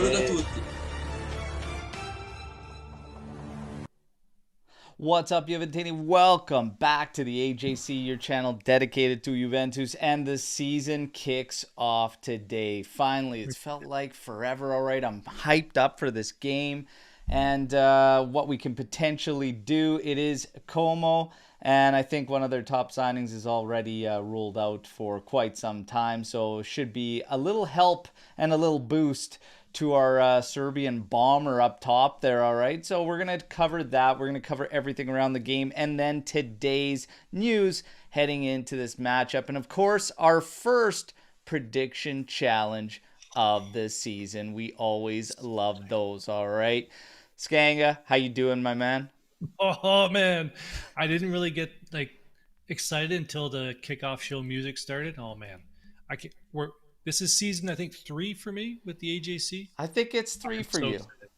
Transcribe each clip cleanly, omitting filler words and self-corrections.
saluto a tutti. What's up, Juventini? Welcome back to the AJC, your channel dedicated to Juventus, and the season kicks off today. Finally, it's felt like forever, all right? I'm hyped up for this game and what we can potentially do. It is Como, and I think one of their top signings is already ruled out for quite some time, so should be a little help and a little boost to our Serbian bomber up top there, all right? So we're going to cover that. We're going to cover everything around the game and then today's news heading into this matchup. And, of course, our first prediction challenge of the season. We always love those, all right? Skanga, how you doing, my man? Oh man, I didn't really get excited until the kickoff show music started. Oh man, I can we're this is season I think 3 for me with the AJC. I think it's 3 for So you. excited.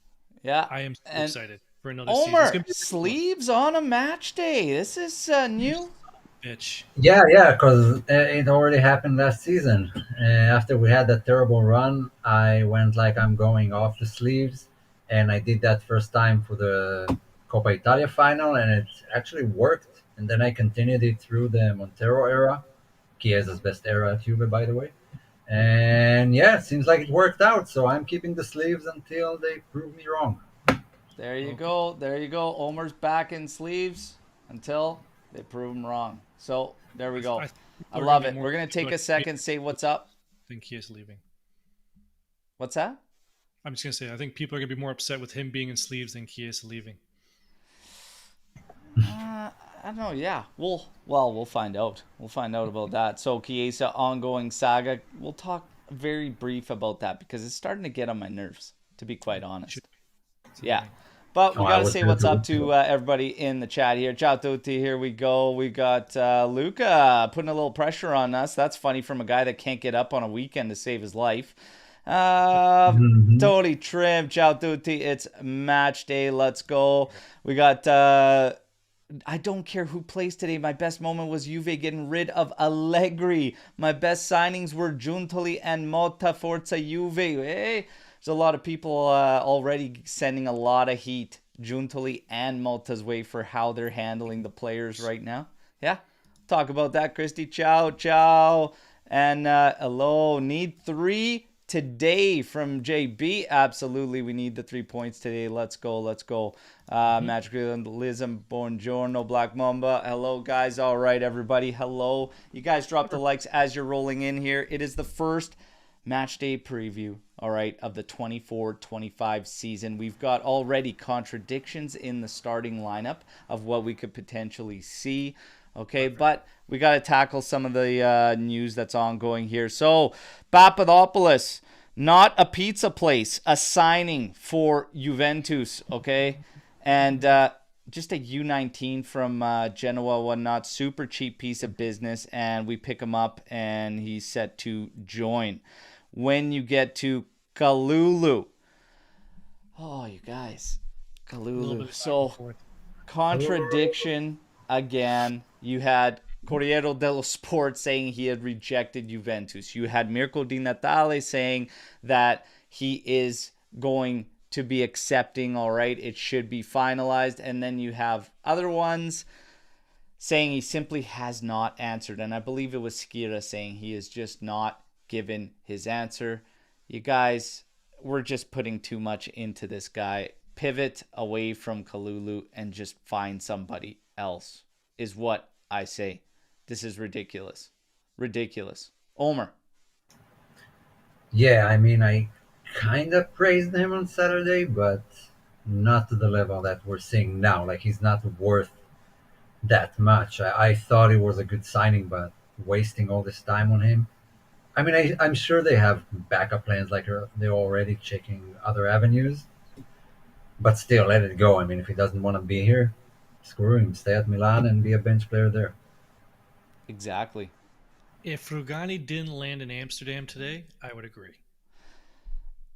Yeah. I am so And excited for another season. It's Omer, gonna be a sleeves on a match day. This is new. bitch. Yeah, because it already happened last season. After we had that terrible run, I went like I'm going off the sleeves, and I did that first time for the Coppa Italia final, and it actually worked. And then I continued it through the Montero era, Chiesa's best era at Juve, by the way. And yeah, it seems like it worked out. So I'm keeping the sleeves until they prove me wrong. There you go. There you go. Omer's back in sleeves until they prove him wrong. So there we go. I love it. We're going to take a second, say what's up. I think he is leaving. What's that? I'm just gonna say I think people are gonna be more upset with him being in sleeves than Chiesa leaving. I don't know. Yeah. We'll find out. We'll find out about that. So Chiesa ongoing saga. We'll talk very brief about that because it's starting to get on my nerves, to be quite honest. Yeah. But we got to say what's up to everybody in the chat here. Ciao tutti, here we go. We got Luca putting a little pressure on us. That's funny from a guy that can't get up on a weekend to save his life. Totally trim. Ciao tutti. It's match day. Let's go. We got... I don't care who plays today. My best moment was Juve getting rid of Allegri. My best signings were Giuntoli and Motta. Forza Juve. Hey, there's a lot of people already sending a lot of heat Giuntoli and Motta's way for how they're handling the players right now. Yeah, talk about that, Christy. Ciao, ciao. And hello. Need 3 today from JB. Absolutely, we need the 3 points today. Let's go, let's go. Magicalism, buongiorno, Black Mamba. Hello, guys. All right, everybody. Hello. You guys drop the likes as you're rolling in here. It is the first match day preview, all right, of the 24-25 season. We've got already contradictions in the starting lineup of what we could potentially see. Okay, but we got to tackle some of the news that's ongoing here. So, Papadopoulos, not a pizza place, a signing for Juventus, okay? And just a U19 from Genoa, one not super cheap piece of business, and we pick him up, and he's set to join. When you get to Kalulu, oh, you guys, Kalulu. So, contradiction again. You had Corriere dello Sport saying he had rejected Juventus. You had Mirko Di Natale saying that he is going to be accepting, all right, it should be finalized. And then you have other ones saying he simply has not answered. And I believe it was Skira saying he is just not given his answer. You guys, we're just putting too much into this guy. Pivot away from Kalulu and just find somebody else is what I say. This is ridiculous. Ridiculous. Omer. Yeah, I mean, I kind of praised him on Saturday, but not to the level that we're seeing now. Like, he's not worth that much. I thought it was a good signing, but wasting all this time on him. I mean, I'm sure they have backup plans, like they're already checking other avenues. But still, let it go. I mean, if he doesn't want to be here, screw him. Stay at Milan and be a bench player there. Exactly. If Rugani didn't land in Amsterdam today, I would agree.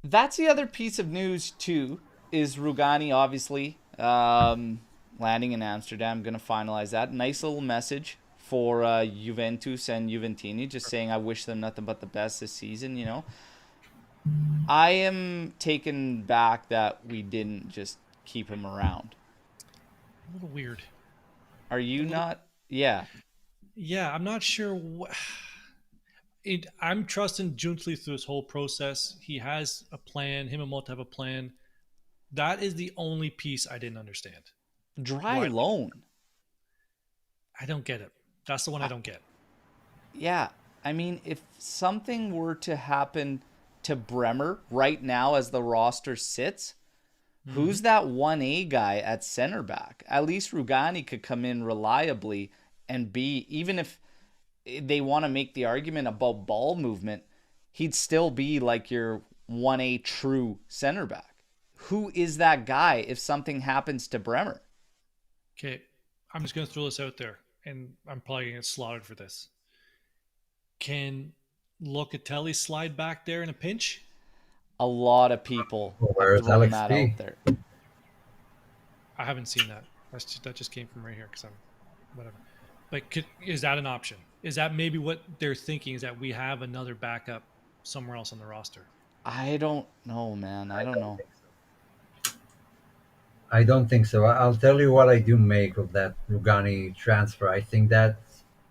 That's the other piece of news, too, is Rugani, obviously, landing in Amsterdam. Going to finalize that. Nice little message for Juventus and Juventini, just saying I wish them nothing but the best this season, you know. I am taken back that we didn't just keep him around. A little weird. Are A you little. not? Yeah. Yeah, I'm not sure. I'm trusting Junsley through this whole process. He has a plan. Him and Mota have a plan. That is the only piece I didn't understand. Dry Why? loan. I don't get it. That's the one I I, don't get. yeah. I mean, if something were to happen to Bremer right now as the roster sits, Mm-hmm. who's that 1A guy at center back? At least Rugani could come in reliably and be, even if they want to make the argument about ball movement, he'd still be like your 1A true center back. Who is that guy if something happens to Bremer? Okay, I'm just going to throw this out there, and I'm probably going to get slaughtered for this. Can Locatelli slide back there in a pinch? A lot of people Well, have where's thrown Alex that P? out there. I haven't seen that. That just came from right here because I'm whatever. But is that an option? Is that maybe what they're thinking? Is that we have another backup somewhere else on the roster? I don't know, man. I I don't don't know. think so. I don't think so. I'll tell you what I do make of that Rugani transfer. I think that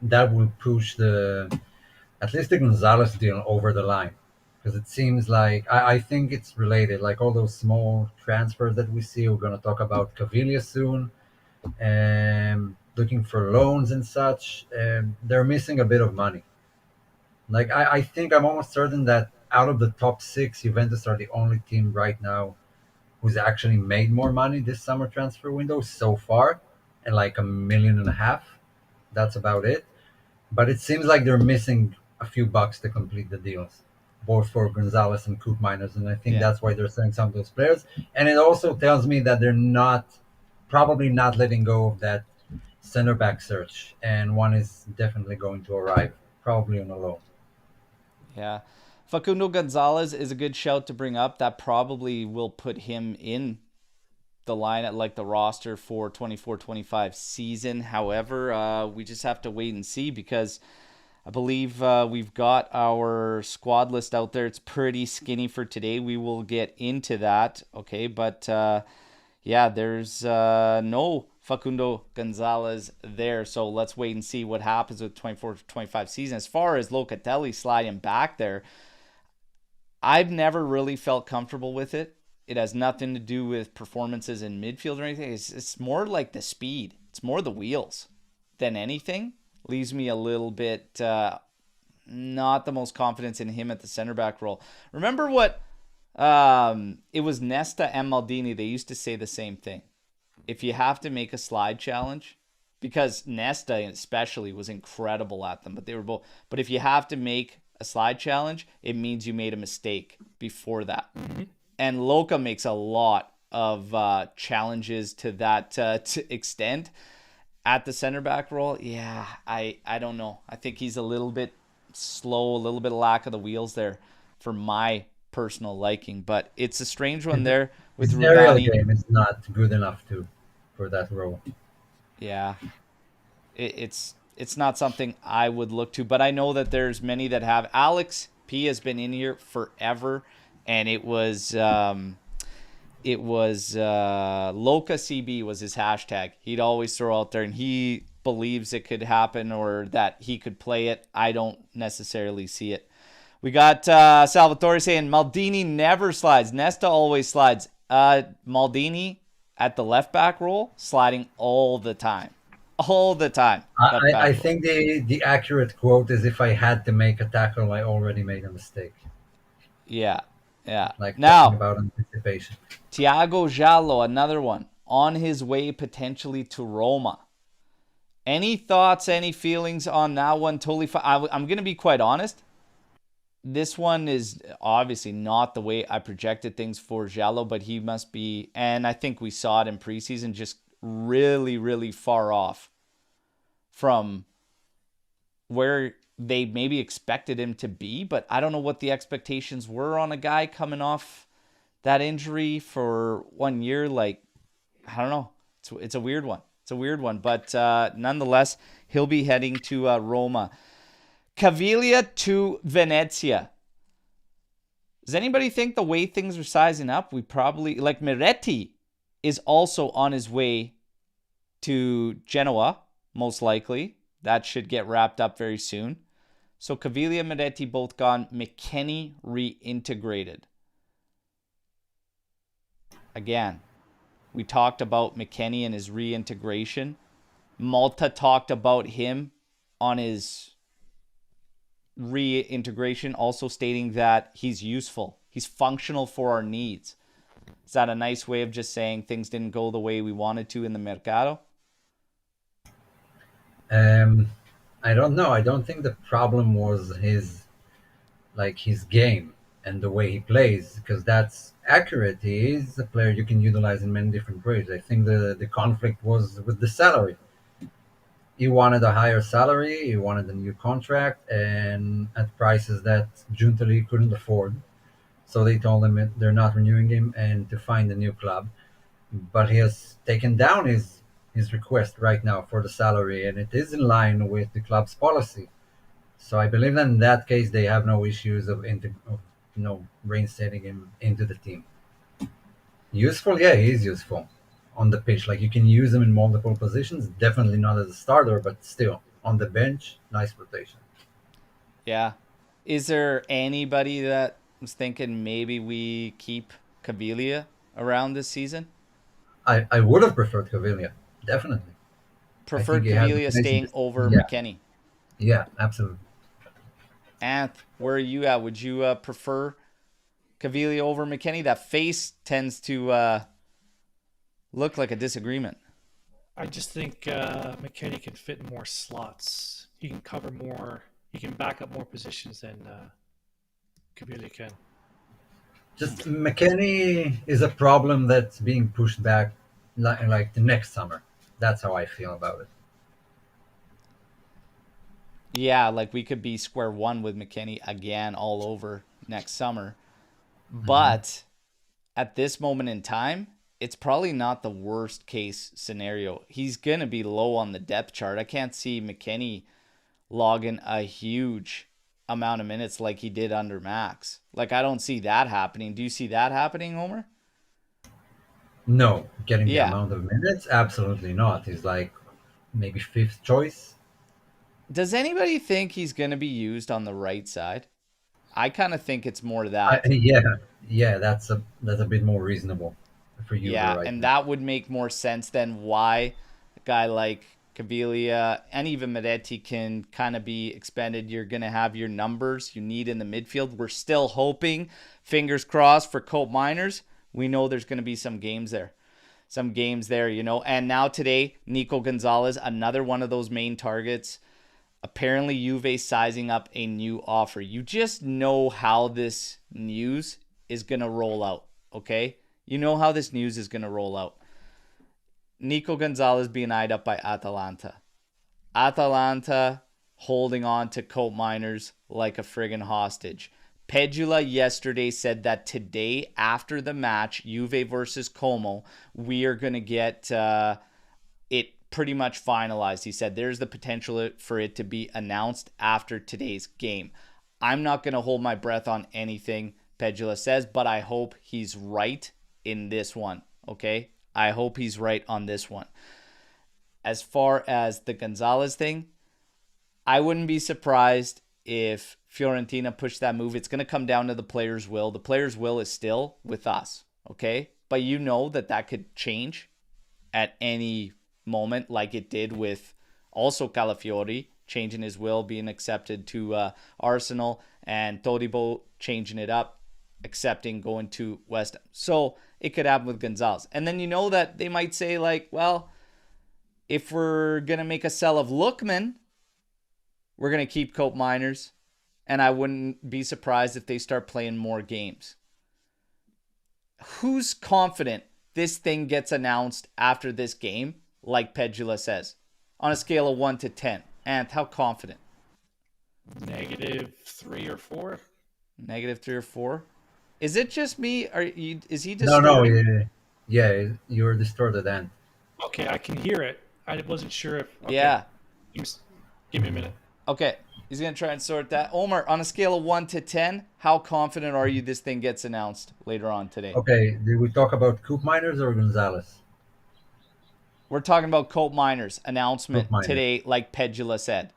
that will push the at least the Gonzalez deal over the line because it seems like I think it's related. Like all those small transfers that we see, we're going to talk about Cavilla soon, and looking for loans and such. They're missing a bit of money. Like I think I'm almost certain that out of the top six, Juventus are the only team right now who's actually made more money this summer transfer window so far, and like 1.5 million. That's about it. But it seems like they're missing a few bucks to complete the deals, both for Gonzalez and Coop Miners, and I think Yeah. that's why they're selling some of those players. And it also tells me that they're not probably not letting go of that center back search, and one is definitely going to arrive, probably on a loan. Yeah. Facundo Gonzalez is a good shout to bring up. That probably will put him in the line at like the roster for 24-25 season. However, we just have to wait and see because I believe we've got our squad list out there. It's pretty skinny for today. We will get into that. Okay. But yeah, there's no Facundo Gonzalez there. So let's wait and see what happens with 24-25 season. As far as Locatelli sliding back there, I've never really felt comfortable with it. It has nothing to do with performances in midfield or anything. It's more like the speed. It's more the wheels than anything. Leaves me a little bit not the most confidence in him at the center back role. Remember what it was Nesta and Maldini. They used to say the same thing. If you have to make a slide challenge, because Nesta especially was incredible at them, but they were both. But if you have to make a slide challenge, it means you made a mistake before that. Mm-hmm. And Loca makes a lot of challenges to that to extent at the center back role. Yeah, I don't know. I think he's a little bit slow, a little bit of lack of the wheels there for my personal liking. But it's a strange one His, there with his aerial Rugani. game is not good enough to for that role. Yeah, it's not something I would look to, but I know that there's many that have. Alex P has been in here forever, and it was Loca CB was his hashtag. He'd always throw out there, and he believes it could happen or that he could play it. I don't necessarily see it. We got Salvatore saying Maldini never slides. Nesta always slides. Maldini at the left back role, sliding all the time. All the time. Left I back role. think the accurate quote is if I had to make a tackle, I already made a mistake. Yeah. Yeah. Like talking Now, about anticipation. Thiago Giallo, another one, on his way potentially to Roma. Any thoughts, any feelings on that one? Totally fine. I'm going to be quite honest. This one is obviously not the way I projected things for Giallo, but he must be, and I think we saw it in preseason, just really, really far off from where they maybe expected him to be. But I don't know what the expectations were on a guy coming off that injury for 1 year. Like, I don't know. It's a weird one. It's a weird one. But nonetheless, he'll be heading to Roma. Caviglia to Venezia. Does anybody think the way things are sizing up, we probably, like Miretti is also on his way to Genoa, most likely. That should get wrapped up very soon. So Caviglia and Miretti both gone. McKennie reintegrated. Again, we talked about McKennie and his reintegration. Malta talked about him on his reintegration, also stating that he's useful. He's functional for our needs. Is that a nice way of just saying things didn't go the way we wanted to in the mercato? I don't know. I don't think the problem was his game and the way he plays, because that's accurate. He is a player you can utilize in many different ways. I think the conflict was with the salary. He wanted a higher salary, he wanted a new contract, and at prices that Juntali couldn't afford. So they told him they're not renewing him and to find a new club. But he has taken down his request right now for the salary, and it is in line with the club's policy. So I believe that in that case they have no issues of reinstating him into the team. Useful, yeah, he is useful on the pitch. Like you can use him in multiple positions. Definitely not as a starter, but still on the bench, nice rotation. Yeah. Is there anybody that was thinking maybe we keep Caviglia around this season? I would have preferred Caviglia, definitely. Preferred he has Caviglia the staying tendency- over yeah, McKennie. yeah, absolutely. Anth, where are you at? Would you prefer Caviglia over McKennie? That face tends to look like a disagreement. I just think McKennie can fit in more slots. He can cover more. He can back up more positions than Caviglia can. Just McKennie is a problem that's being pushed back like the next summer. That's how I feel about it. Yeah, like we could be square one with McKennie again all over next summer. But at this moment in time, it's probably not the worst case scenario. He's going to be low on the depth chart. I can't see McKennie logging a huge amount of minutes like he did under Max. Like, I don't see that happening. Do you see that happening, Homer? No, getting the Yeah. amount of minutes, absolutely not. He's like maybe fifth choice. Does anybody think he's going to be used on the right side? I kind of think it's more that. Yeah, that's a bit more reasonable for you Yeah, right and now. that would make more sense than why a guy like Caviglia and even Miretti can kind of be expended. You're going to have your numbers you need in the midfield. We're still hoping, fingers crossed, for Cope Miners. We know there's going to be some games there. And now today, Nico Gonzalez, another one of those main targets. Apparently, Juve sizing up a new offer. You just know how this news is going to roll out, okay? You know how this news is going to roll out. Nico Gonzalez being eyed up by Atalanta. Atalanta holding on to Cope Miners like a friggin' hostage. Pedula yesterday said that today, after the match, Juve versus Como, we are going to get it pretty much finalized. He said there's the potential for it to be announced after today's game. I'm not going to hold my breath on anything Pedula says, but I hope he's right in this one, okay? I hope he's right on this one. As far as the Gonzalez thing, I wouldn't be surprised if Fiorentina pushed that move. It's going to come down to the player's will. The player's will is still with us, okay? But you know that could change at any moment, like it did with also Calafiori changing his will, being accepted to Arsenal, and Todibo changing it up, accepting going to West Ham. So it could happen with Gonzalez. And then you know that they might say, like, well, if we're going to make a sell of Lookman, we're going to keep Cope Miners. And I wouldn't be surprised if they start playing more games. Who's confident this thing gets announced after this game, like Pedula says, on a scale of 1 to 10? And how confident? -3 or 4. -3 or 4? Is it just me? Is he No, distorting? yeah, you're distorted, and Okay, I can hear it. I wasn't sure if. Okay, Yeah. give me a minute. Okay. He's going to try and sort that. Omer, on a scale of 1 to 10, how confident are you this thing gets announced later on today? Okay, did we talk about Coop Miners or Gonzalez? We're talking about Colt Miners Coop announcement Miners. today, like Pedula said.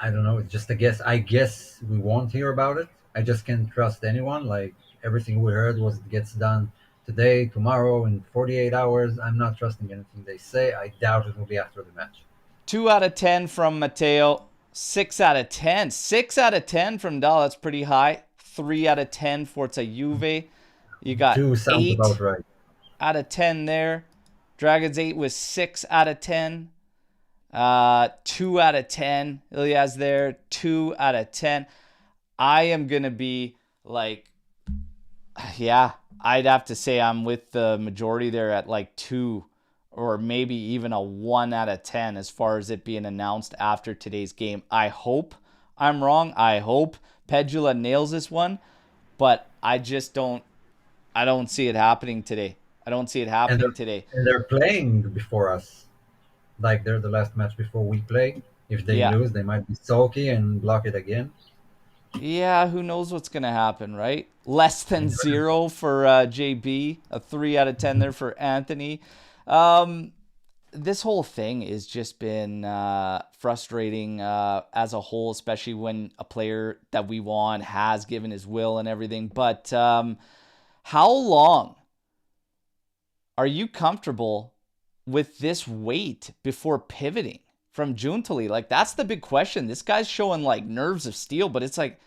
I don't know. It's just a guess. I guess we won't hear about it. I just can't trust anyone. Like everything we heard was it gets done today, tomorrow, in 48 hours. I'm not trusting anything they say. I doubt it will be after the match. 2 out of 10 from Matteo. 6 out of 10. 6 out of 10 from Dal. That's pretty high. 3 out of 10 Forza Juve. You got Two sounds 8 about right. out of 10 there. Dragons 8 was 6 out of 10. 2 out of 10. Ilias there. 2 out of 10. I am going to be like, yeah, I'd have to say I'm with the majority there at like 2 or maybe even a 1 out of 10 as far as it being announced after today's game. I hope I'm wrong. I hope Pedula nails this one, but I don't see it happening today. I don't see it happening today. And they're playing before us. Like they're the last match before we play. If they Yeah. lose, they might be sulky and block it again. Yeah, who knows what's going to happen, right? Less than 0 for JB, a 3 out of 10 there for Anthony. This whole thing has just been frustrating as a whole, especially when a player that we want has given his will and everything. But how long are you comfortable with this wait before pivoting from Giuntoli? Like, that's the big question. This guy's showing like nerves of steel, but it's like,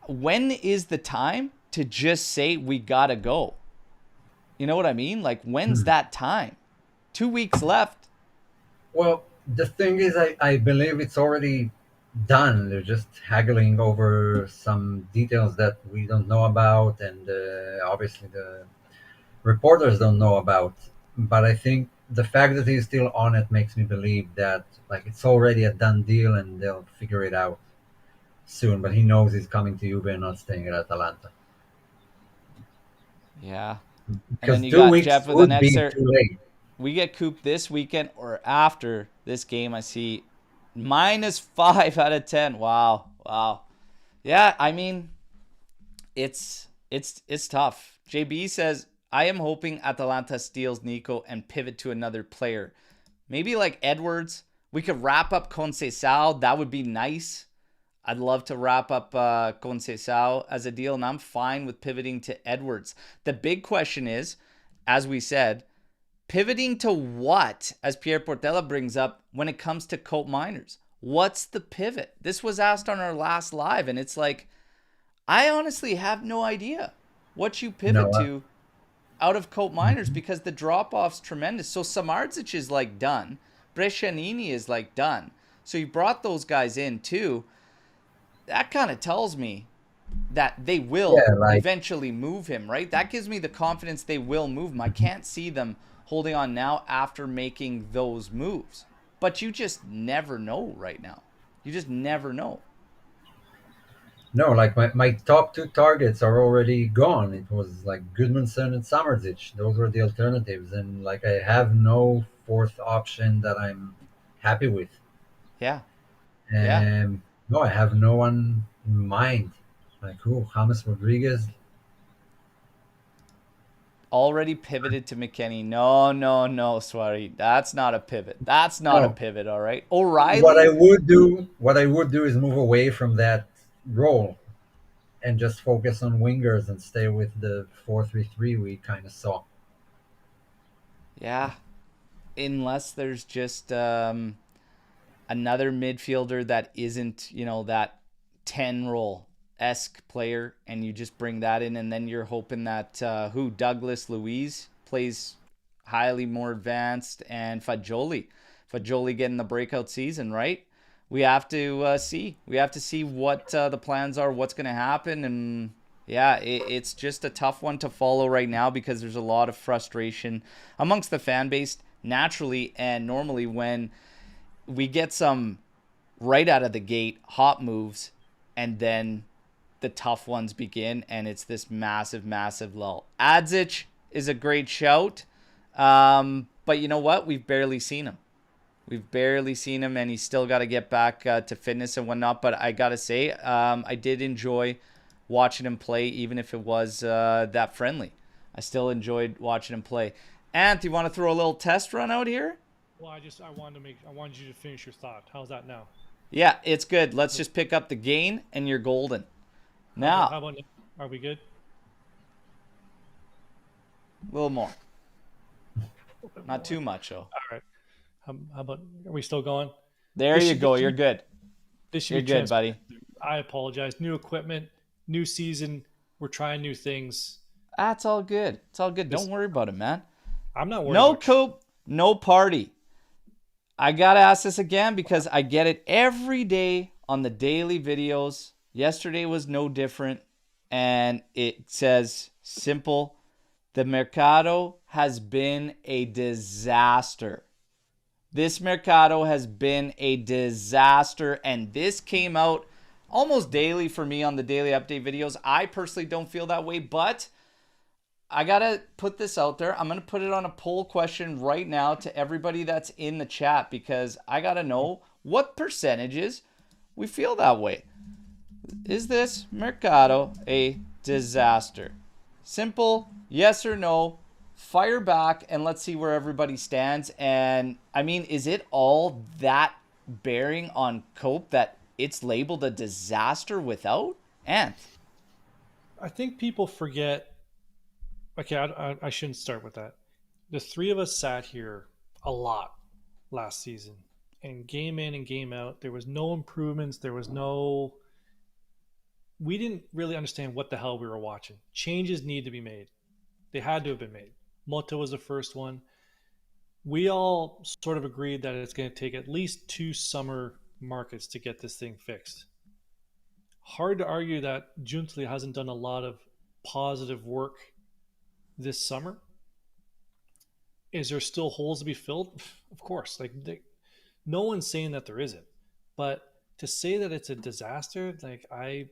when is the time to just say we gotta go? You know what I mean? Like, when's that time? 2 weeks left. Well, the thing is, I believe it's already done. They're just haggling over some details that we don't know about, and obviously the reporters don't know about. But I think the fact that he's still on it makes me believe that like it's already a done deal, and they'll figure it out soon. But he knows he's coming to Juve and not staying at Atalanta. Yeah. And Because then you 2 got weeks Jeff with would an be extra. too late. We get Coop this weekend or after this game. I see -5 out of 10. Wow. Yeah, I mean, it's tough. JB says, I am hoping Atalanta steals Nico and pivot to another player. Maybe like Edwards. We could wrap up Conceição. That would be nice. I'd love to wrap up Conceição as a deal, and I'm fine with pivoting to Edwards. The big question is, as we said, pivoting to what, as Pierre Portela brings up, when it comes to Colt Miners? What's the pivot? This was asked on our last live, and it's like, I honestly have no idea what you pivot to out of Colt Miners, because the drop-off's tremendous. So Samardzic is like done. Brescianini is like done. So you brought those guys in too. That kind of tells me that they will eventually move him, right? That gives me the confidence they will move him. I can't see them holding on now after making those moves. But you just never know right now. You just never know. No, like my top 2 targets are already gone. It was like Goodmanson and Samardzic. Those were the alternatives. And like I have no fourth option that I'm happy with. Yeah. And no, I have no one in mind. Like who? James Rodriguez? Already pivoted to McKennie. No, Swari. That's not a pivot. That's not a pivot, all right? O'Reilly? What I would do is move away from that role and just focus on wingers and stay with the 4-3-3 we kind of saw. Yeah. Unless there's just another midfielder that isn't, that 10 role-esque player, and you just bring that in, and then you're hoping that Douglas Luiz plays highly more advanced, and Fagioli getting the breakout season, right? We have to see. We have to see what the plans are, what's going to happen, and yeah, it's just a tough one to follow right now because there's a lot of frustration amongst the fan base naturally and normally when we get some right out of the gate hot moves and then the tough ones begin and it's this massive lull. Adzic is a great shout, but you know what? We've barely seen him. We've barely seen him, and he's still got to get back to fitness and whatnot. But I got to say, I did enjoy watching him play, even if it was that friendly. I still enjoyed watching him play. Ant, you want to throw a little test run out here? Well, I wanted you to finish your thought. How's that now? Yeah, it's good. Let's just pick up the gain, and you're golden. Now, How about are we good? a little more. Not too much, though. All right. How about, are we still going? There you go. You're good. You're good, buddy. I apologize. New equipment, new season. We're trying new things. That's all good. It's all good. Don't worry about it, man. I'm not worried. No coop, no party. I got to ask this again because I get it every day on the daily videos. Yesterday was no different. And it says simple. The mercado has been a disaster. This mercado has been a disaster. And this came out almost daily for me on the daily update videos. I personally don't feel that way, but I got to put this out there. I'm going to put it on a poll question right now to everybody that's in the chat because I got to know what percentages we feel that way. Is this mercado a disaster? Simple, yes or no. Fire back and let's see where everybody stands. And I mean, is it all that bearing on Cope that it's labeled a disaster without? And I think people forget. Okay, I shouldn't start with that. The three of us sat here a lot last season, and game in and game out, there was no improvements. We didn't really understand what the hell we were watching. Changes need to be made. They had to have been made. Moto was the first one. We all sort of agreed that it's going to take at least 2 summer markets to get this thing fixed. Hard to argue that Juntli hasn't done a lot of positive work this summer. Is there still holes to be filled? Of course. No one's saying that there isn't. But to say that it's a disaster, to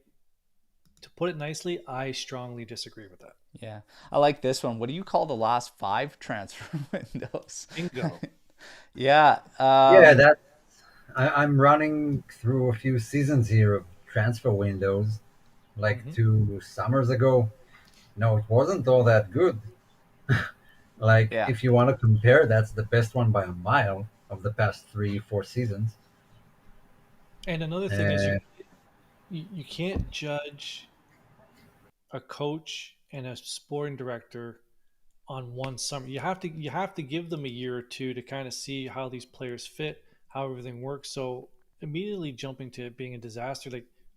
put it nicely, I strongly disagree with that. yeah, I like this one. What do you call the last 5 transfer windows? Bingo. Yeah. Yeah, I'm running through a few seasons here of transfer windows, like 2 summers ago. No, it wasn't all that good. If you want to compare, that's the best one by a mile of the past 3-4 seasons. And another thing is you can't judge a coach and a sporting director on one summer. You have to give them a year or two to kind of see how these players fit, how everything works. So immediately jumping to it being a disaster,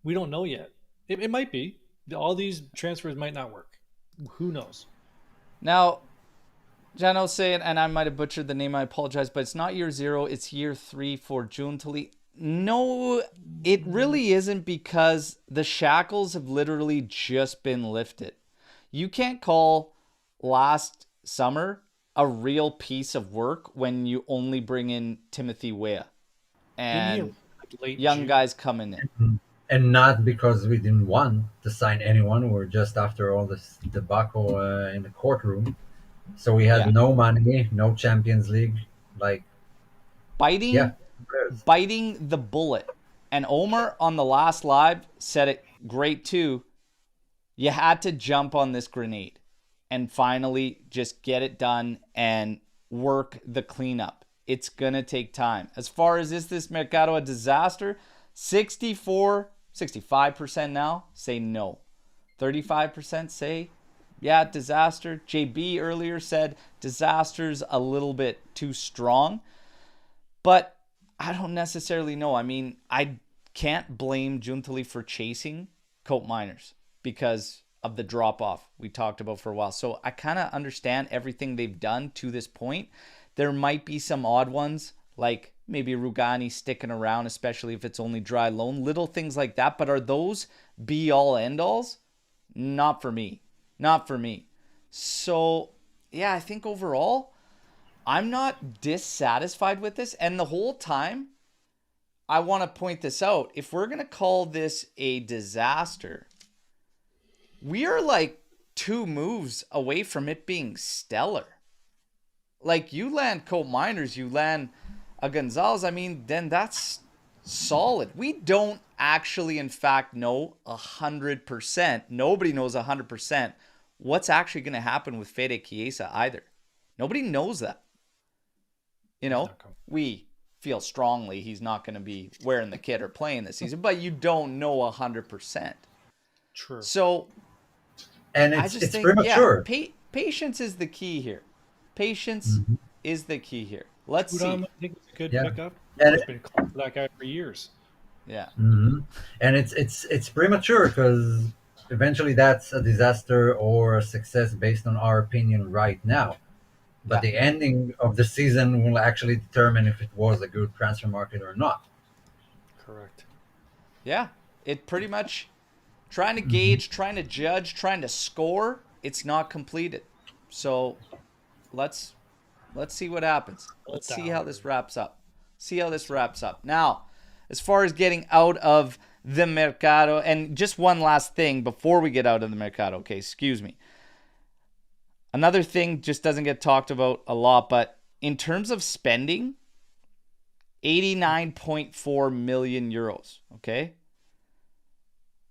we don't know yet. It might be. All these transfers might not work. Who knows? Now, Jano's saying, and I might have butchered the name, I apologize, but it's not year 0, it's year 3 for Juntli. No, it really isn't because the shackles have literally just been lifted. You can't call last summer a real piece of work when you only bring in Timothy Weah and young guys coming in. And not because we didn't want to sign anyone. We're just after all this debacle in the courtroom. So we had no money, no Champions League. Biting the bullet. And Omer on the last live said it great too. You had to jump on this grenade and finally just get it done and work the cleanup. It's going to take time. As far as is this mercado a disaster? 65% now say no. 35% say, yeah, disaster. JB earlier said disaster's a little bit too strong. But I don't necessarily know. I mean, I can't blame Juntli for chasing Cope Miners because of the drop-off we talked about for a while. So I kind of understand everything they've done to this point. There might be some odd ones, like maybe Rugani sticking around, especially if it's only dry loan, little things like that. But are those be-all, end-alls? Not for me. Not for me. So, yeah, I think overall, I'm not dissatisfied with this. And the whole time, I want to point this out. If we're going to call this a disaster, we are like 2 moves away from it being stellar. Like, you land Cope Miners, you land a Gonzalez, I mean, then that's solid. We don't actually, in fact, know 100%. Nobody knows 100% what's actually going to happen with Fede Chiesa either. Nobody knows that. You know, we feel strongly he's not going to be wearing the kit or playing this season, but you don't know 100%. True. So, And I it's just think, premature. yeah, patience is the key here. Patience is the key here. Let's see. I think it's a good Yeah. pickup. And I've been calling for that guy for years. Yeah. And it's premature because eventually that's a disaster or a success based on our opinion right now. But Yeah. the ending of the season will actually determine if it was a good transfer market or not. Correct. Yeah. It pretty much trying to gauge, trying to judge, trying to score. It's not completed. So let's see what happens. Let's see how this wraps up. Now, as far as getting out of the mercato, and just one last thing before we get out of the mercato. Okay, excuse me. Another thing just doesn't get talked about a lot, but in terms of spending, 89.4 million euros, okay?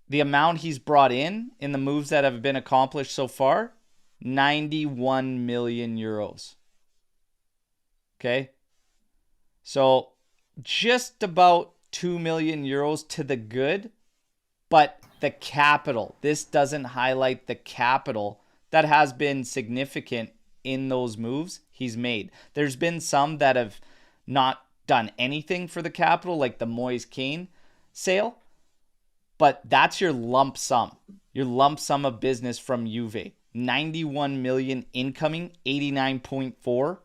The amount he's brought in the moves that have been accomplished so far, 91 million euros. Okay? So, just about 2 million euros to the good, but the capital, this doesn't highlight the capital that has been significant in those moves he's made. There's been some that have not done anything for the capital, like the Moise Kean sale, but that's your lump sum of business from Juve. 91 million incoming, 89.4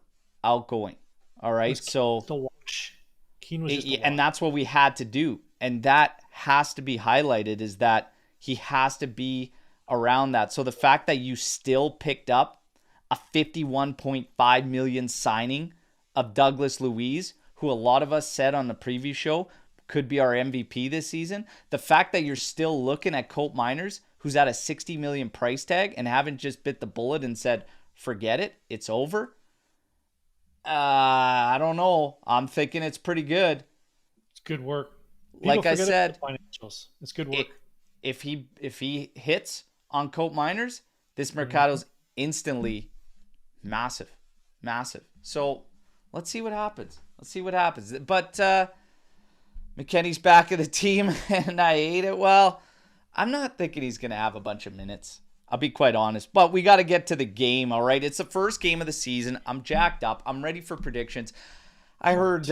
outgoing. All right, so to watch. Kean was just and that's what we had to do, and that has to be highlighted, is that he has to be around that. So the fact that you still picked up a 51.5 million signing of Douglas Luiz, who a lot of us said on the preview show could be our MVP this season, the fact that you're still looking at Colt Miners, who's at a 60 million price tag, and haven't just bit the bullet and said, forget it, it's over. I don't know. I'm thinking it's pretty good. It's good work. Like I said, financials. It's good work. If he hits on Colt Miners, this mercado's instantly massive. So let's see what happens. But McKennie's back of the team, and I hate it. Well, I'm not thinking he's going to have a bunch of minutes. I'll be quite honest. But we got to get to the game, all right? It's the first game of the season. I'm jacked up. I'm ready for predictions. I heard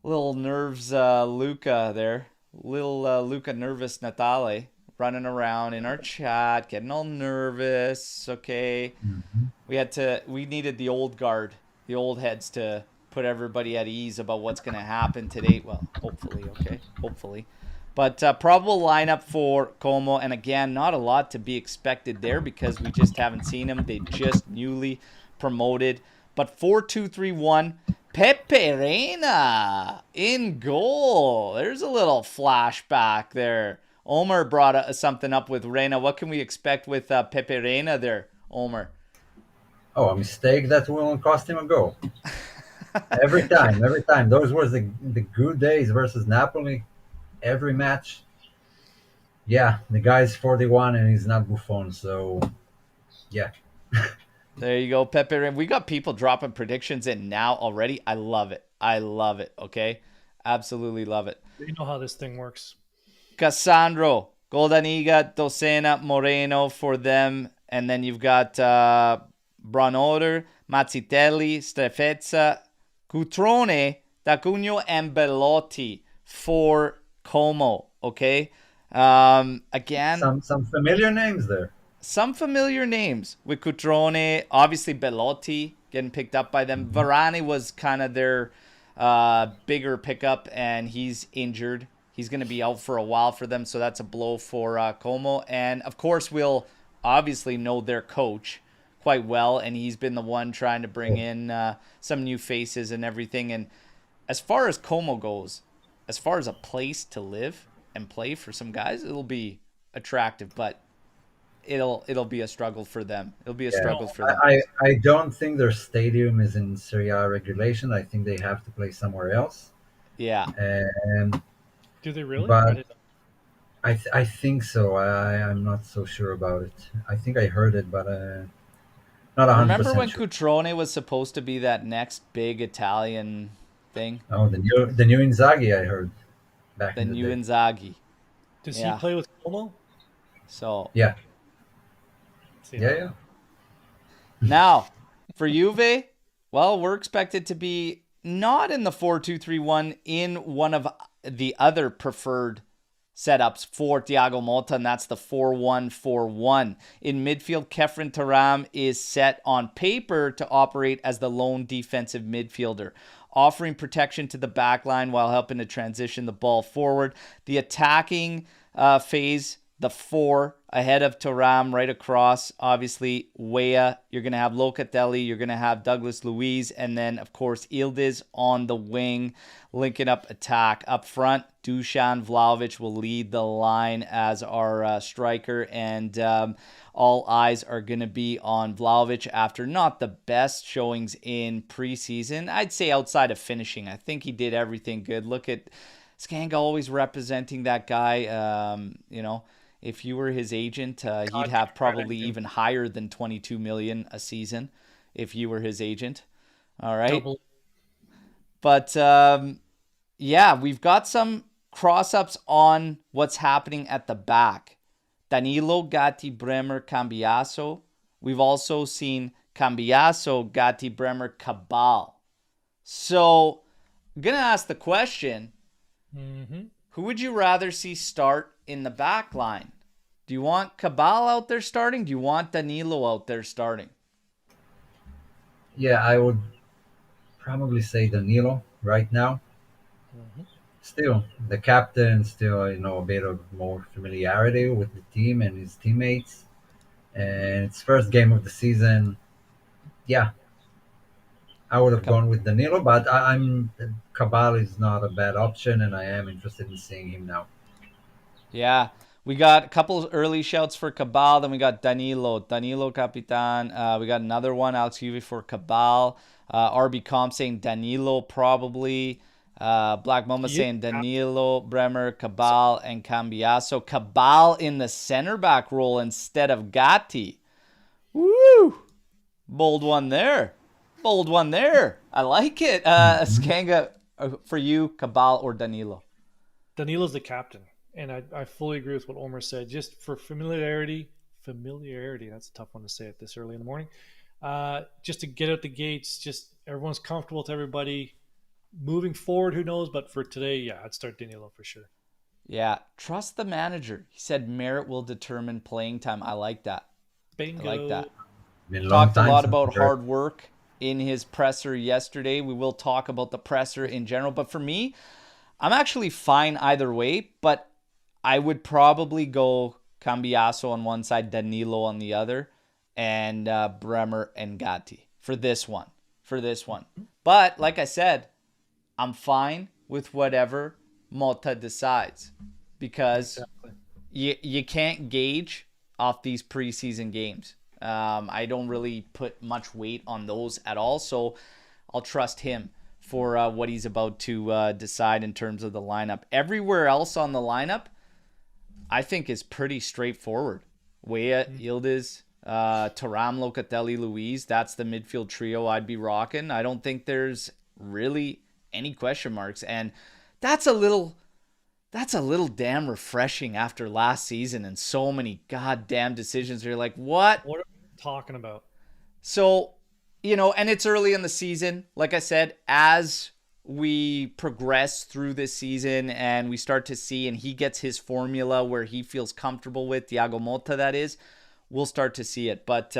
little nerves Luca there. Luca Nervous Natale running around in our chat, getting all nervous, okay? We needed the old guard, the old heads to put everybody at ease about what's going to happen today. Well, hopefully, okay? Hopefully. But probable lineup for Como, and again, not a lot to be expected there because we just haven't seen him. They just newly promoted. But 4-2-3-1, Pepe Reina in goal. There's a little flashback there. Omer brought something up with Reina. What can we expect with Pepe Reina there, Omer? Oh, a mistake that will cost him a goal. every time. Those were the good days versus Napoli. Every match. Yeah, the guy's 41 and he's not Buffon, so yeah. There you go, Pepe Reina. We got people dropping predictions in now already. I love it. Okay? Absolutely love it. You know how this thing works. Cassandro, Goldaniga, Docena, Moreno for them. And then you've got Branoder, Mazzitelli, Strefezza, Cutrone, D'Acunno, and Bellotti for Como. Okay? Again, Some familiar names there. Some familiar names with Cutrone, obviously Bellotti getting picked up by them. Varane was kind of their bigger pickup, and he's injured. He's going to be out for a while for them, so that's a blow for Como. And, of course, we'll obviously know their coach quite well, and he's been the one trying to bring in some new faces and everything. And as far as Como goes, as far as a place to live and play for some guys, it'll be attractive, but it'll be a struggle for them. It'll be a Yeah, struggle for them. I don't think their stadium is in Serie A regulation. I think they have to play somewhere else. Yeah. And Do they really? I but didn't I think so. I'm not so sure about it. I think I heard it, but not hundred Remember percent when sure. Cutrone was supposed to be that next big Italian thing? Oh, the new Inzaghi I heard back The in the new day. Inzaghi. Does he Yeah. play with Como? So Yeah, See, yeah, I don't yeah. know. now for Juve, well, we're expected to be not in the 4-2-3-1 in one of the other preferred setups for Thiago Motta, and that's the 4-1-4-1. In midfield, Kefren Turam is set on paper to operate as the lone defensive midfielder, offering protection to the back line while helping to transition the ball forward. The attacking phase, the 4 ahead of Turam right across, obviously Weah. You're going to have Locatelli, you're going to have Douglas Luiz, and then, of course, Ildiz on the wing, linking up attack. Up front, Dusan Vlahovic will lead the line as our striker, and all eyes are going to be on Vlahovic after not the best showings in preseason. I'd say outside of finishing, I think he did everything good. Look at Skanga always representing that guy. If you were his agent, he'd have probably even higher than 22 million a season if you were his agent. All right. Double. But yeah, we've got some cross-ups on what's happening at the back. Danilo, Gatti, Bremer, Cambiaso. We've also seen Cambiaso, Gatti, Bremer, Cabal. So I'm going to ask the question, who would you rather see start in the back line? Do you want Cabal out there starting? Do you want Danilo out there starting? Yeah, I would probably say Danilo right now. Still, the captain, still, a bit of more familiarity with the team and his teammates. And it's first game of the season. Yeah, I would have gone with Danilo, but I'm Cabal is not a bad option, and I am interested in seeing him now. Yeah. We got a couple early shouts for Cabal. Then we got Danilo. Danilo Capitan. We got another one, Alex Juve for Cabal. RB Comp saying Danilo probably. Black Mama saying Danilo, Bremer, Cabal, and Cambiaso. Cabal in the center back role instead of Gatti. Woo! Bold one there. Bold one there. I like it. Skanga, for you, Cabal or Danilo? Danilo's the captain. And I fully agree with what Omer said. Just for familiarity, that's a tough one to say at this early in the morning. Just to get out the gates, just everyone's comfortable with everybody. Moving forward, who knows? But for today, yeah, I'd start Danilo for sure. Yeah, trust the manager. He said merit will determine playing time. I like that. Bingo. I like that. Been a long Talked a time lot since about we heard- hard work in his presser yesterday. We will talk about the presser in general. But for me, I'm actually fine either way. But I would probably go Cambiaso on one side, Danilo on the other, and Bremer and Gatti for this one. But like I said, I'm fine with whatever Motta decides because you can't gauge off these preseason games. I don't really put much weight on those at all, so I'll trust him for what he's about to decide in terms of the lineup. Everywhere else on the lineup, I think is pretty straightforward. Weah, Ildiz, Turam, Locatelli, Luiz. That's the midfield trio I'd be rocking. I don't think there's really any question marks, and that's a little damn refreshing after last season and so many goddamn decisions where you're like, what? What are we talking about? So, and it's early in the season. Like I said, as we progress through this season and we start to see, and he gets his formula where he feels comfortable with, Thiago Motta that is, we'll start to see it. But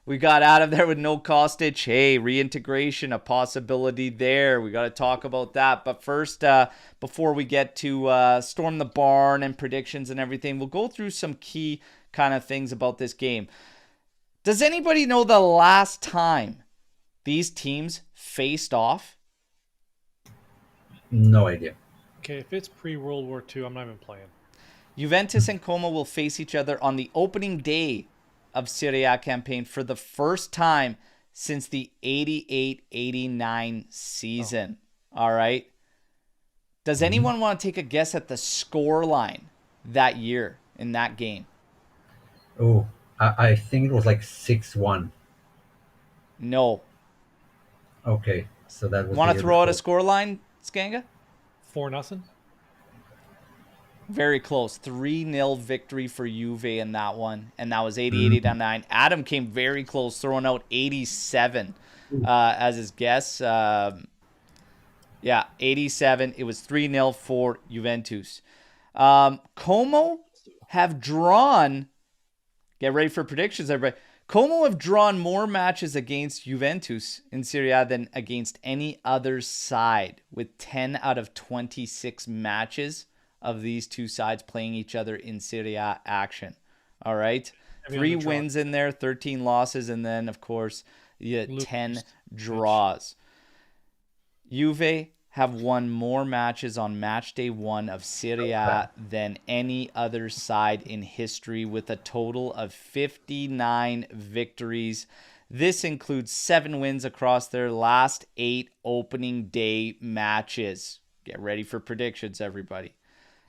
we got out of there with no Kostic. Hey, reintegration, a possibility there. We got to talk about that. But first, before we get to Storm the Barn and predictions and everything, we'll go through some key kind of things about this game. Does anybody know the last time these teams faced off? No idea. Okay, if it's pre-World War II, I'm not even playing. Juventus and Como will face each other on the opening day of Serie A campaign for the first time since the 88-89 season. All right. Does anyone want to take a guess at the score line that year in that game? Oh, I think it was like 6-1. No. Okay, so that was Want the to year throw out a before. score line, Skanga? 4-0. Very close. 3-0 victory for Juve in that one. And that was 88-89. Adam came very close, throwing out 87 as his guess. Yeah, 87. It was 3-0 for Juventus. Como have drawn... Get ready for predictions, everybody. Como have drawn more matches against Juventus in Serie A than against any other side, with 10 out of 26 matches of these two sides playing each other in Serie A action. All right? 3 wins in there, 13 losses, and then, of course, 10 draws. Juve have won more matches on match day 1 of Serie A than any other side in history, with a total of 59 victories. This includes 7 wins across their last 8 opening day matches. Get ready for predictions, everybody.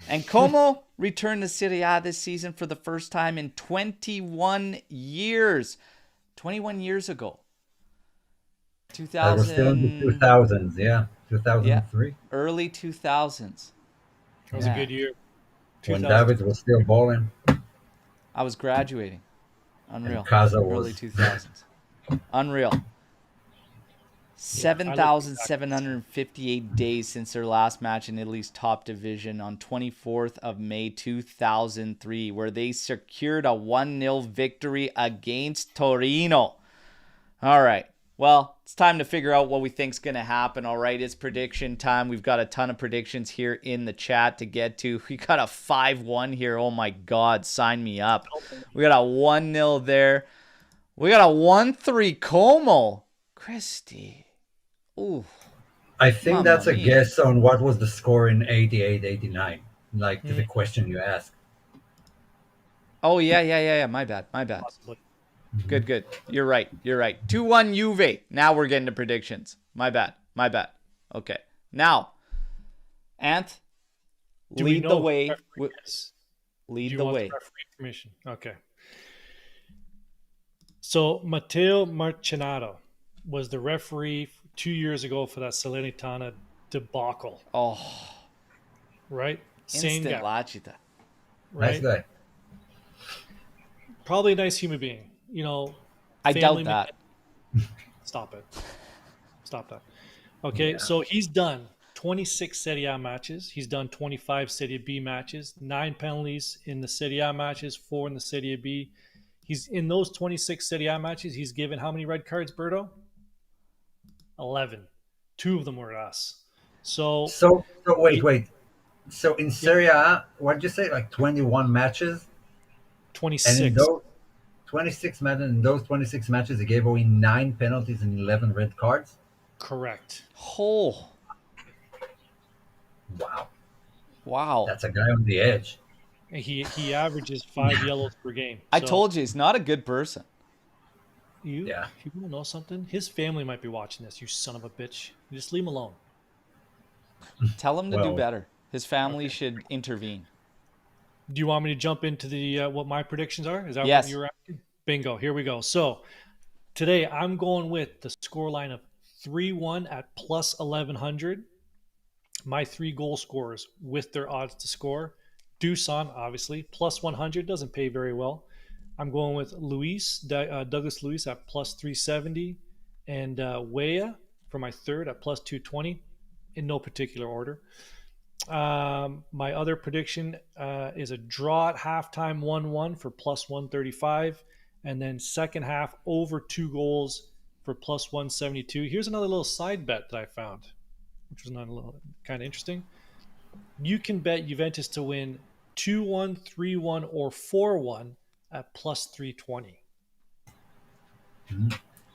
And Como returned to Serie A this season for the first time in 21 years. 21 years ago. 2000. That was still in the 2000s, yeah. 2003. Yeah, early 2000s. That was a good year. When David was still balling. I was graduating. Unreal. Casa early was 2000s. Unreal. 7,758 days since their last match in Italy's top division on 24th of May 2003, where they secured a 1-0 victory against Torino. All right. Well, it's time to figure out what we think's going to happen. All right, it's prediction time. We've got a ton of predictions here in the chat to get to. We got a 5-1 here. Oh, my God. Sign me up. We got a 1-0 there. We got a 1-3 Como. Christy. Ooh. I think that's a guess on what was the score in 88-89, like the question you asked. Oh, yeah. My bad. Possibly. Good. You're right. 2-1 Juve. Now we're getting to predictions. My bad. Okay. Now, Ant, lead the way. Lead the way. Information? Okay. So, Matteo Marcinato was the referee 2 years ago for that Salernitana debacle. Oh. Right? Same guy. Lacita. Nice Right? guy. Probably a nice human being. You know, I doubt that. Stop that. Okay, So he's done 26 Serie A matches. He's done 25 Serie B matches, 9 penalties in the Serie A matches, 4 in the Serie B. He's in those 26 Serie A matches, he's given how many red cards, Berto? 11. 2 of them were us. So wait. So in Serie A, what did you say? Like 21 matches? 26. And in those 26 matches, he gave away 9 penalties and 11 red cards? Correct. Oh. Wow. That's a guy on the edge. And he averages 5 yellows per game. I told you, he's not a good person. You want to know something? His family might be watching this, you son of a bitch. Just leave him alone. Tell him to do better. His family should intervene. Do you want me to jump into the what my predictions are? Is that yes. what you're asking? Bingo. Here we go. So today I'm going with the scoreline of 3-1 at plus 1100. My 3 goal scorers with their odds to score. Dusan, obviously, plus 100. Doesn't pay very well. I'm going with Douglas Luis at plus 370. And Weah for my third at plus 220 in no particular order. My other prediction is a draw at halftime 1-1 for plus 135, and then second half over 2 goals for plus 172. Here's another little side bet that I found, which was not a little kind of interesting. You can bet Juventus to win 2-1, 3-1, or 4-1 at plus 320.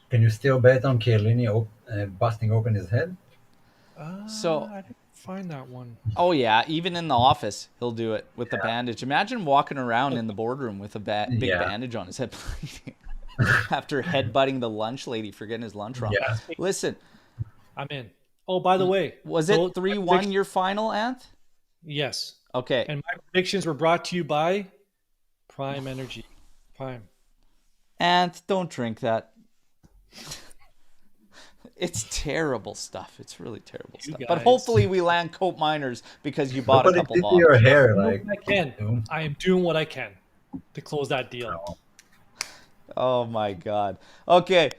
Can you still bet on Chiellini busting open his head? So find that one. Oh yeah, even in the office, he'll do it with the bandage. Imagine walking around in the boardroom with a big Yeah. bandage on his head after headbutting the lunch lady for getting his lunch wrong. Yeah. Listen, I'm in. Oh, by the way, was it 3-1 your final, Anth? Yes. Okay. And my predictions were brought to you by Prime Energy. Prime. Anth, don't drink that. It's terrible stuff. It's really terrible stuff. But guys. hopefully we land Cope Miners because you bought a Put it couple into bottles. your hair, I like. can. I am doing what I can to close that deal. Oh my God. Okay,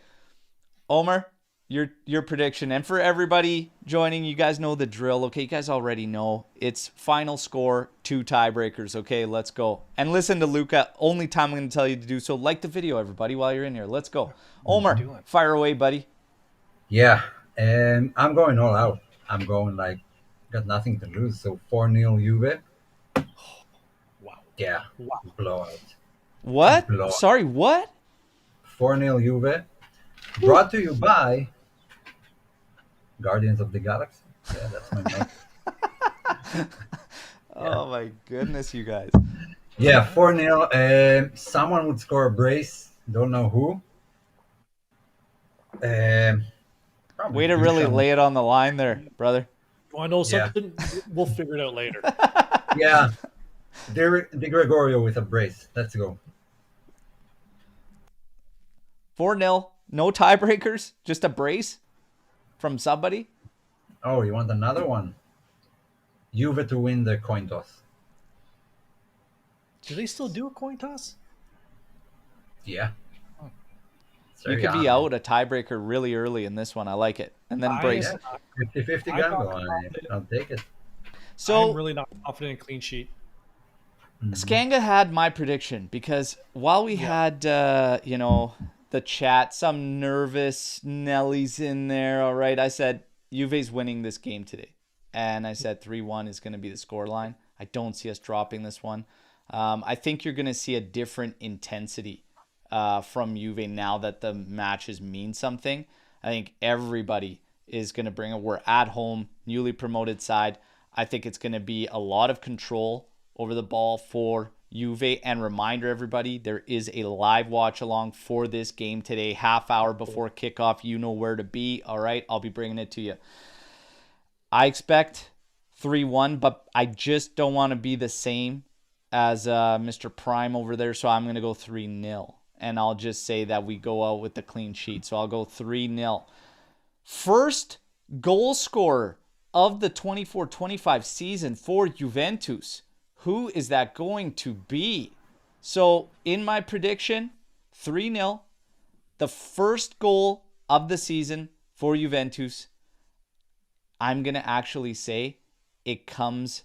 Omer, your prediction, and for everybody joining, you guys know the drill. Okay, you guys already know it's final score, 2 tiebreakers. Okay, let's go. And listen to Luca. Only time I'm going to tell you to do so. Like the video, everybody, while you're in here. Let's go. Omer, fire away, buddy. Yeah, and I'm going all out. I'm going like got nothing to lose. So 4-0 Juve. Wow. Yeah, Wow. blowout. What? Blowout. Sorry, what? 4-0 Juve. Brought to you by Guardians of the Galaxy. Yeah, that's my note. Oh my goodness, you guys. Yeah, 4-0. Someone would score a brace. Don't know who. Probably Way to really Duchamp. lay it on the line there, brother. Want to know something? We'll figure it out later. Yeah, De Gregorio with a brace. Let's go. 4-0. No tiebreakers. Just a brace from somebody. Oh, you want another one? Juve to win the coin toss. Do they still do a coin toss? Yeah. You could be out a tiebreaker really early in this one. I like it. And then brace. Yeah, 50-50 gamble. I'll take it. So I'm really not confident in clean sheet. Skanga had my prediction because while we had, the chat, some nervous Nellies in there, all right, I said Juve's winning this game today. And I said 3-1 is going to be the scoreline. I don't see us dropping this one. I think you're going to see a different intensity from Juve now that the matches mean something. I think everybody is going to bring it. We're at home, newly promoted side. I think it's going to be a lot of control over the ball for Juve. And reminder, everybody, there is a live watch along for this game today, half hour before kickoff. You know where to be. All right, I'll be bringing it to you. I expect 3-1, but I just don't want to be the same as Mr. Prime over there, so I'm going to go 3-0. And I'll just say that we go out with the clean sheet. So I'll go 3-0. First goal scorer of the 24-25 season for Juventus. Who is that going to be? So in my prediction, 3-0. The first goal of the season for Juventus. I'm going to actually say it comes...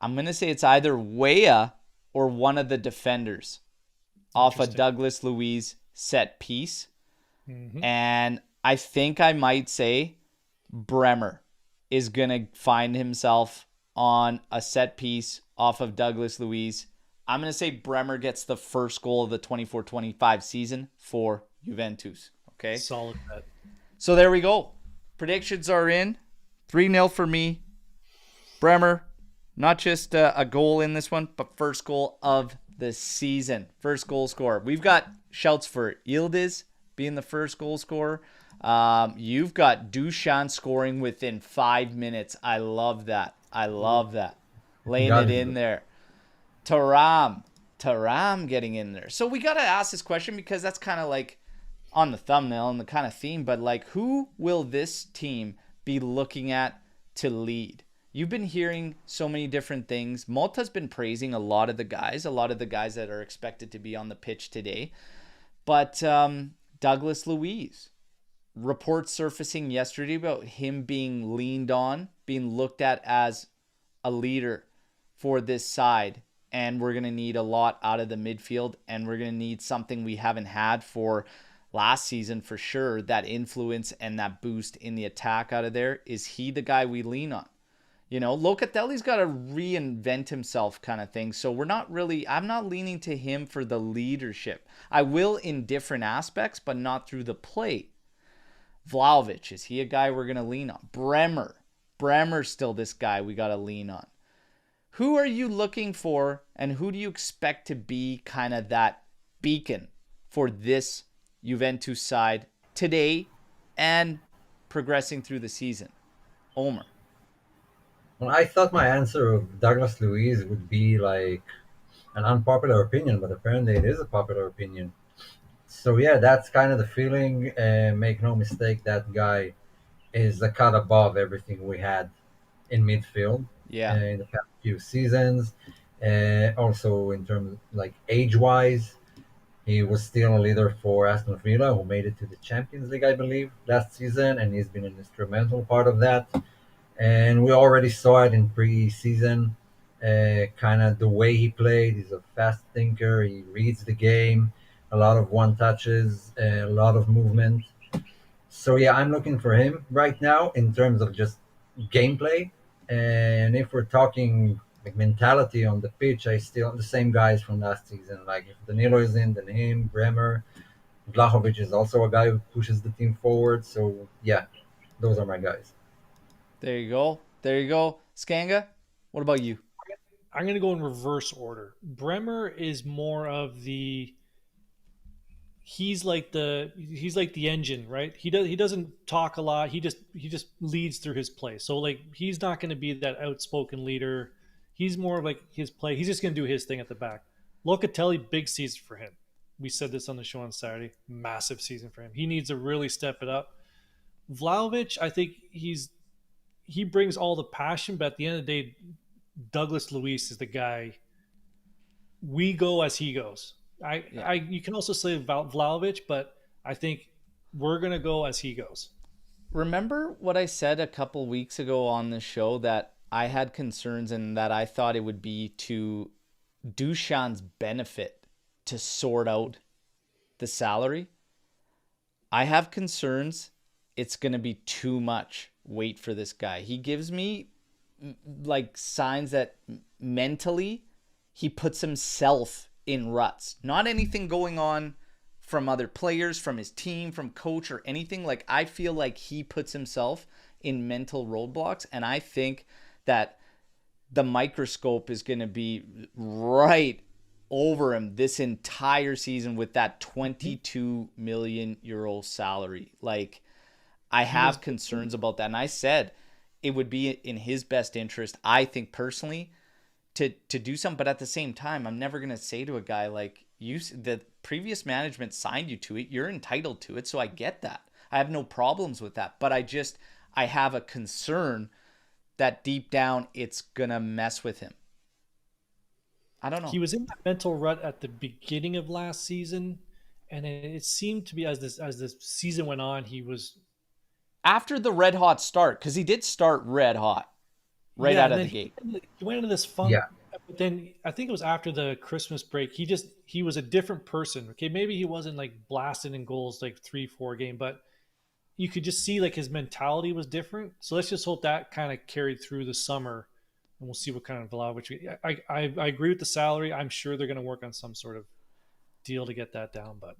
I'm going to say it's either Weah or one of the defenders off a Douglas Luiz set piece. Mm-hmm. And I think I might say Bremer is going to find himself on a set piece off of Douglas Luiz. I'm going to say Bremer gets the first goal of the 24-25 season for Juventus. Okay? Solid bet. So there we go. Predictions are in. 3-0 for me. Bremer, not just a goal in this one, but first goal of the season. First goal scorer. We've got shouts for Yildiz being the first goal scorer. You've got Duchamp scoring within 5 minutes. I love that. Laying it in there. Taram getting in there. So we got to ask this question because that's kind of like on the thumbnail and the kind of theme, but like who will this team be looking at to lead? You've been hearing so many different things. Motta's been praising a lot of the guys that are expected to be on the pitch today. But Douglas Luiz, reports surfacing yesterday about him being leaned on, being looked at as a leader for this side. And we're going to need a lot out of the midfield. And we're going to need something we haven't had for last season for sure. That influence and that boost in the attack out of there. Is he the guy we lean on? You know, Locatelli's got to reinvent himself kind of thing. So I'm not leaning to him for the leadership. I will in different aspects, but not through the play. Vlahovic, is he a guy we're going to lean on? Bremer, Bremer's still this guy we got to lean on. Who are you looking for, and who do you expect to be kind of that beacon for this Juventus side today and progressing through the season? Omer. Well, I thought my answer of Douglas Luiz would be like an unpopular opinion, but apparently it is a popular opinion. So yeah, that's kind of the feeling. Make no mistake, that guy is a cut above everything we had in midfield Yeah. in the past few seasons. Also, in terms of, like, age wise, he was still a leader for Aston Villa, who made it to the Champions League, I believe, last season, and he's been an instrumental part of that. And we already saw it in pre-season. Kind of the way he played. He's a fast thinker. He reads the game. A lot of one touches. A lot of movement. So yeah, I'm looking for him right now in terms of just gameplay. And if we're talking like mentality on the pitch, I still the same guys from last season. Like if Danilo is in, then him, Bremer, Vlahovic is also a guy who pushes the team forward. So yeah, those are my guys. There you go. There you go. Skanga, what about you? I'm going to go in reverse order. Bremer is more of the he's like the engine, right? He doesn't talk a lot. He just leads through his play. So like he's not going to be that outspoken leader. He's more of like his play. He's just going to do his thing at the back. Locatelli, big season for him. We said this on the show on Saturday. Massive season for him. He needs to really step it up. Vlahovic, I think he brings all the passion, but at the end of the day, Douglas Luiz is the guy. We go as he goes. You can also say about Vlahovic, but I think we're gonna go as he goes. Remember what I said a couple weeks ago on the show, that I had concerns and that I thought it would be to Dushan's benefit to sort out the salary? I have concerns it's going to be too much weight for this guy. He gives me like signs that mentally he puts himself in ruts. Not anything going on from other players, from his team, from coach or anything. Like I feel like he puts himself in mental roadblocks, and I think that the microscope is going to be right over him this entire season with that 22 million euro salary. Like I have concerns about that, and I said it would be in his best interest, I think personally, to do something. But at the same time, I'm never going to say to a guy like, the previous management signed you to it, you're entitled to it. So I get that. I have no problems with that. But I have a concern that deep down it's going to mess with him. I don't know. He was in that mental rut at the beginning of last season, and it seemed to be as the season went on, he was after the red hot start, because he did start red hot out of the gate. He went into this funk. Yeah. But then I think it was after the Christmas break. He was a different person. Okay, maybe he wasn't like blasting in goals like 3-4 game, but you could just see like his mentality was different. So let's just hope that kind of carried through the summer, and we'll see what kind of Vlahovic. I agree with the salary. I'm sure they're going to work on some sort of deal to get that down, but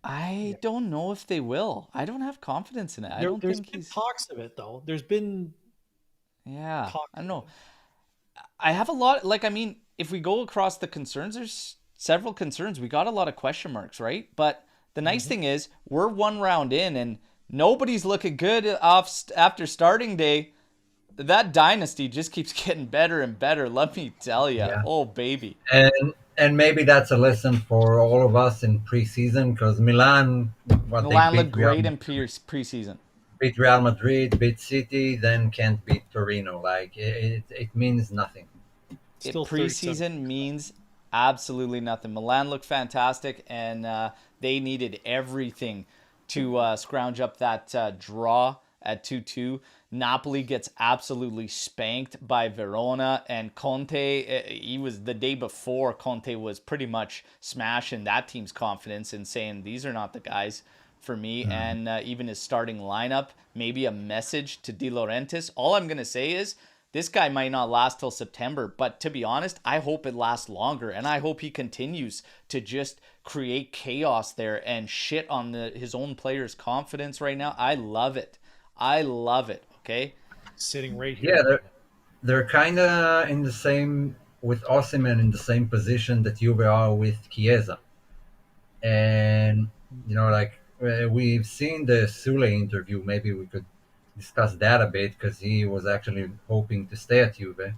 I don't know if they will. I don't have confidence in it. There's been talks of it though. There's been I don't know. I have a lot. Like, I mean, if we go across the concerns, there's several concerns. We got a lot of question marks, right? But the nice thing is we're one round in and nobody's looking good after starting day. That dynasty just keeps getting better and better. Let me tell you. Yeah. Oh, baby. And maybe that's a lesson for all of us in preseason, because Milan looked great in preseason. Beat Real Madrid, beat City, then can't beat Torino. Like it means nothing. Still preseason means absolutely nothing. Milan looked fantastic, and they needed everything to scrounge up that draw at 2-2. Napoli gets absolutely spanked by Verona, and Conte, he was the day before, Conte was pretty much smashing that team's confidence and saying these are not the guys for me. And even his starting lineup, maybe a message to De Laurentiis. All I'm going to say is this guy might not last till September, but to be honest, I hope it lasts longer, and I hope he continues to just create chaos there and shit on his own players' confidence right now. I love it. Okay? sitting right here Yeah, with me. they're kind of in the same with Osimhen in the same position that Juve are with Chiesa, and like we've seen the Sule interview. Maybe we could discuss that a bit because he was actually hoping to stay at Juve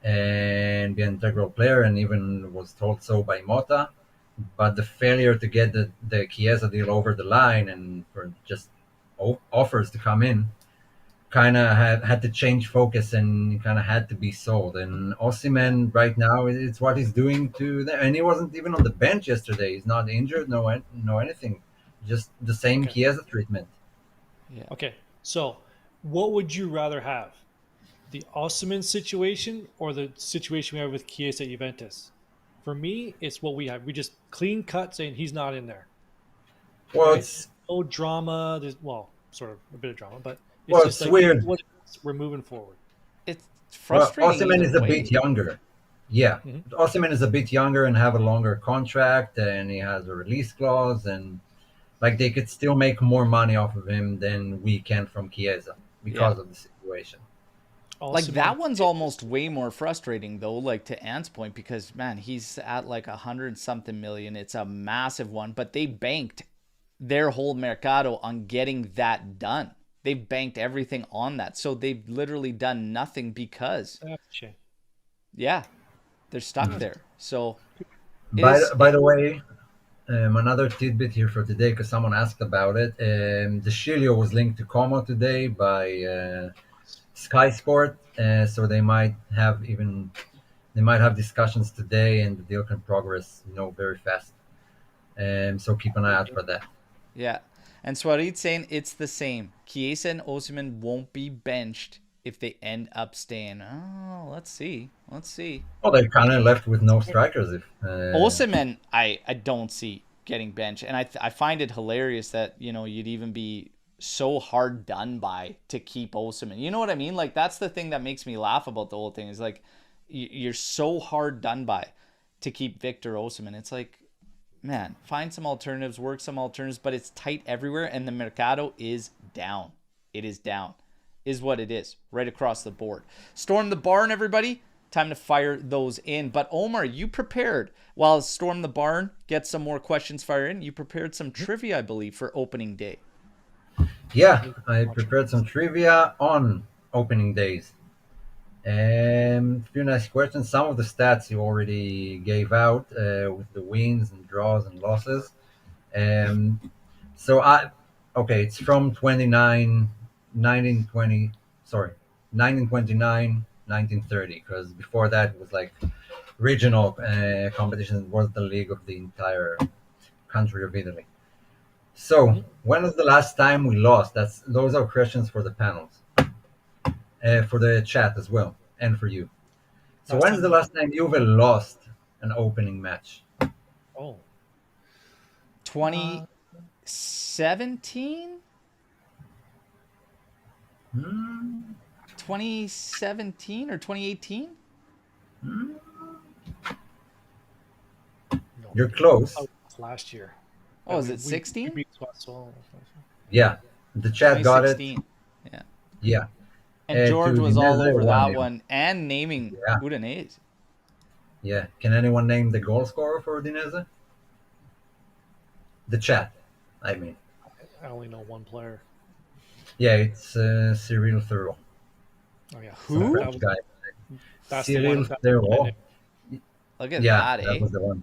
and be an integral player, and even was told so by Mota. But the failure to get the Chiesa deal over the line and for just offers to come in kind of had to change focus and kind of had to be sold. And Osimhen right now, it's what he's doing to them. And he wasn't even on the bench yesterday. He's not injured, no anything. Just the same Okay. Chiesa treatment. Yeah. Okay. So, what would you rather have? The Osimhen situation or the situation we have with Chiesa at Juventus? For me, it's what we have. We just clean cut saying he's not in there, Well, right? it's No drama. There's sort of a bit of drama, but it's well, just it's like this is weird. what it is. We're moving forward. It's Well, frustrating Osimhen either is a bit way. younger. Yeah, Hmm. Osimhen is a bit younger and have a longer contract, and he has a release clause, and like they could still make more money off of him than we can from Chiesa Yeah. because of the situation. Like that Osimhen one's is almost way more frustrating though, like to Ant's point, because man, he's at like 100 something million. It's a massive one, but they banked their whole mercato on getting that done. They've banked everything on that. So they've literally done nothing because that's a shame. yeah, they're stuck there. So it By is by the way, another tidbit here for today, because someone asked about it. The Shilio was linked to Como today by Sky Sport, so they might have discussions today, and the deal can progress, very fast. So keep an eye out for that. yeah. And Swarit's saying it's the same. Chiesa and Osimhen won't be benched if they end up staying. Oh, let's see. Let's see. Well, they're kind of left with no strikers. If Osimhen, I don't see getting benched, and I find it hilarious that you'd even be so hard done by to keep Osimhen. You know what I mean? Like that's the thing that makes me laugh about the whole thing is like you're so hard done by to keep Victor Osimhen. It's like, man, find some alternatives, work some alternatives, but it's tight everywhere, and the mercado is down. It is down, is what it is, right across the board. Storm the barn, everybody. Time to fire those in. But Omer, you prepared while Storm the barn gets some more questions fired in. You prepared some trivia, I believe, for opening day. yeah, I prepared some trivia on opening days. A few nice questions. Some of the stats you already gave out with the wins and draws and losses. Um, so okay, it's from 1920, sorry, 1929, 1930, because before that it was like regional competition was the league of the entire country of Italy. So, Mhm. when was the last time we lost? Those are questions for the panels, for the chat as well, and for you. So, Last when's time the we last time you've lost an opening match? oh 2017? Hmm, 2017 or 2018? hmm. no, You're close. last year. Oh, is we it we 16? beat Swansea. Yeah, the chat got it. 2016. Yeah. Yeah, And George to was all Dinese over 1 that 0. one and naming Yeah, Udinese. yeah. Can anyone name the goal scorer for Dinese? The chat, I mean. I only know one player. Yeah, it's Cyril Thoreau, Oh yeah, some Who? French guy. that's the one. Cyril That's my Thoreau. name. Look at Yeah, that, that eh? was the one.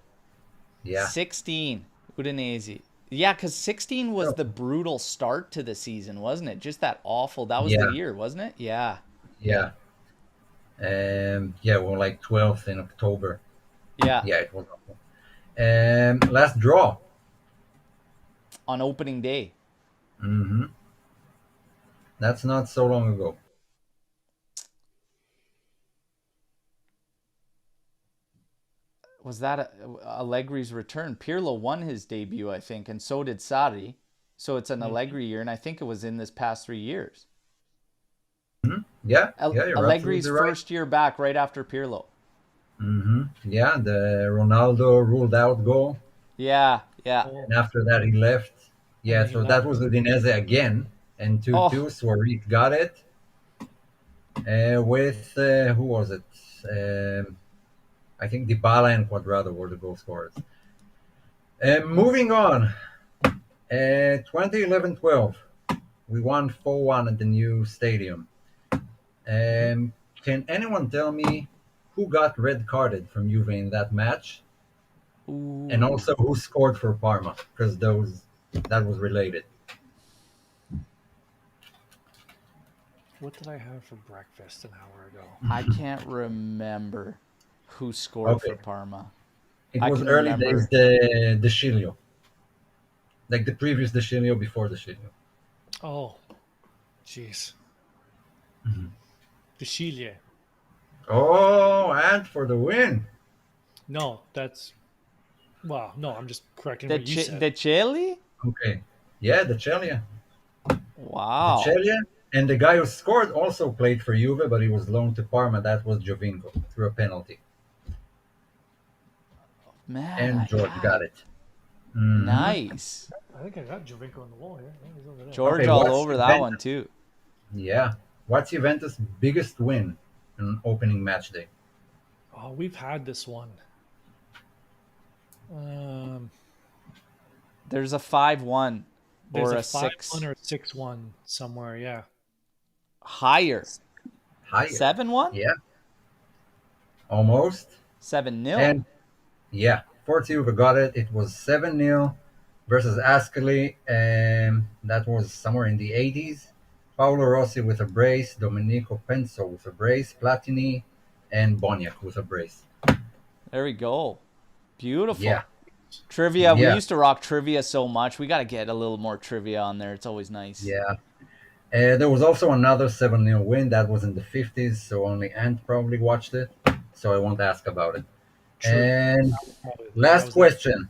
Yeah. 16, Udinese. Yeah, because 16 was So, the brutal start to the season, wasn't it? Just that awful. That was the yeah, year, wasn't it? Yeah. Yeah. yeah. Yeah, we're like 12th in October. Yeah. Yeah, it was awful. Last draw. On opening day. Hmm. That's not so long ago. Was that Allegri's return? Pirlo won his debut, I think, and so did Sarri. So it's an Mhm. Allegri year, and I think it was in this past 3 years. Yeah, yeah, you're Allegri's absolutely right. first year back right after Pirlo. Yeah, the Ronaldo ruled out goal. Yeah. Yeah. Oh, And after that, he left. and Yeah, then he so left. that was Udinese again. And 2 2, Oh, Suarez got it. With who was it? I think Dybala and Quadrado were the goal scorers. Moving on, 2011-12, we won 4-1 at the new stadium. Can anyone tell me who got red carded from Juve in that match, and Ooh. also who scored for Parma? Because that was related. What did I have for breakfast an hour ago? I can't remember who scored Okay, for Parma. it I was can early days. remember. The Chilio, like the previous De Chilio before De Chilio. Oh, jeez. Mhm. The Chile. Oh, and for the win. No, that's well. No, I'm just correcting The what you said. the Chile? Okay, yeah, the Chilio. The Wow. Chilio. And the guy who scored also played for Juve, but he was loaned to Parma. That was Giovinco through a penalty. Man, And George got I it. Hmm. nice. I think I got Jovinko on the wall here. Yeah, he's over there. George Okay, all what's over that one Juventus? too. Yeah, what's Juventus' biggest win in opening match day? Oh, we've had this one. Um, There's a 5-1 there's or a a 5-1 6 or a 6-1 somewhere. Yeah. higher. Higher. 7-1? Yeah, almost. 7-0. And yeah, Forza Juve got it. It was 7-0 versus Ascoli, and that was somewhere in the 80s. Paolo Rossi with a brace, Domenico Penso with a brace, Platini, and Boniek with a brace. There we go. Yeah, Beautiful. Trivia. We yeah, used to rock trivia so much. We got to get a little more trivia on there. It's always nice. yeah. There was also another 7-0 win that was in the 50s, so only Ant probably watched it, so I won't ask about it. True. And That last was that. question.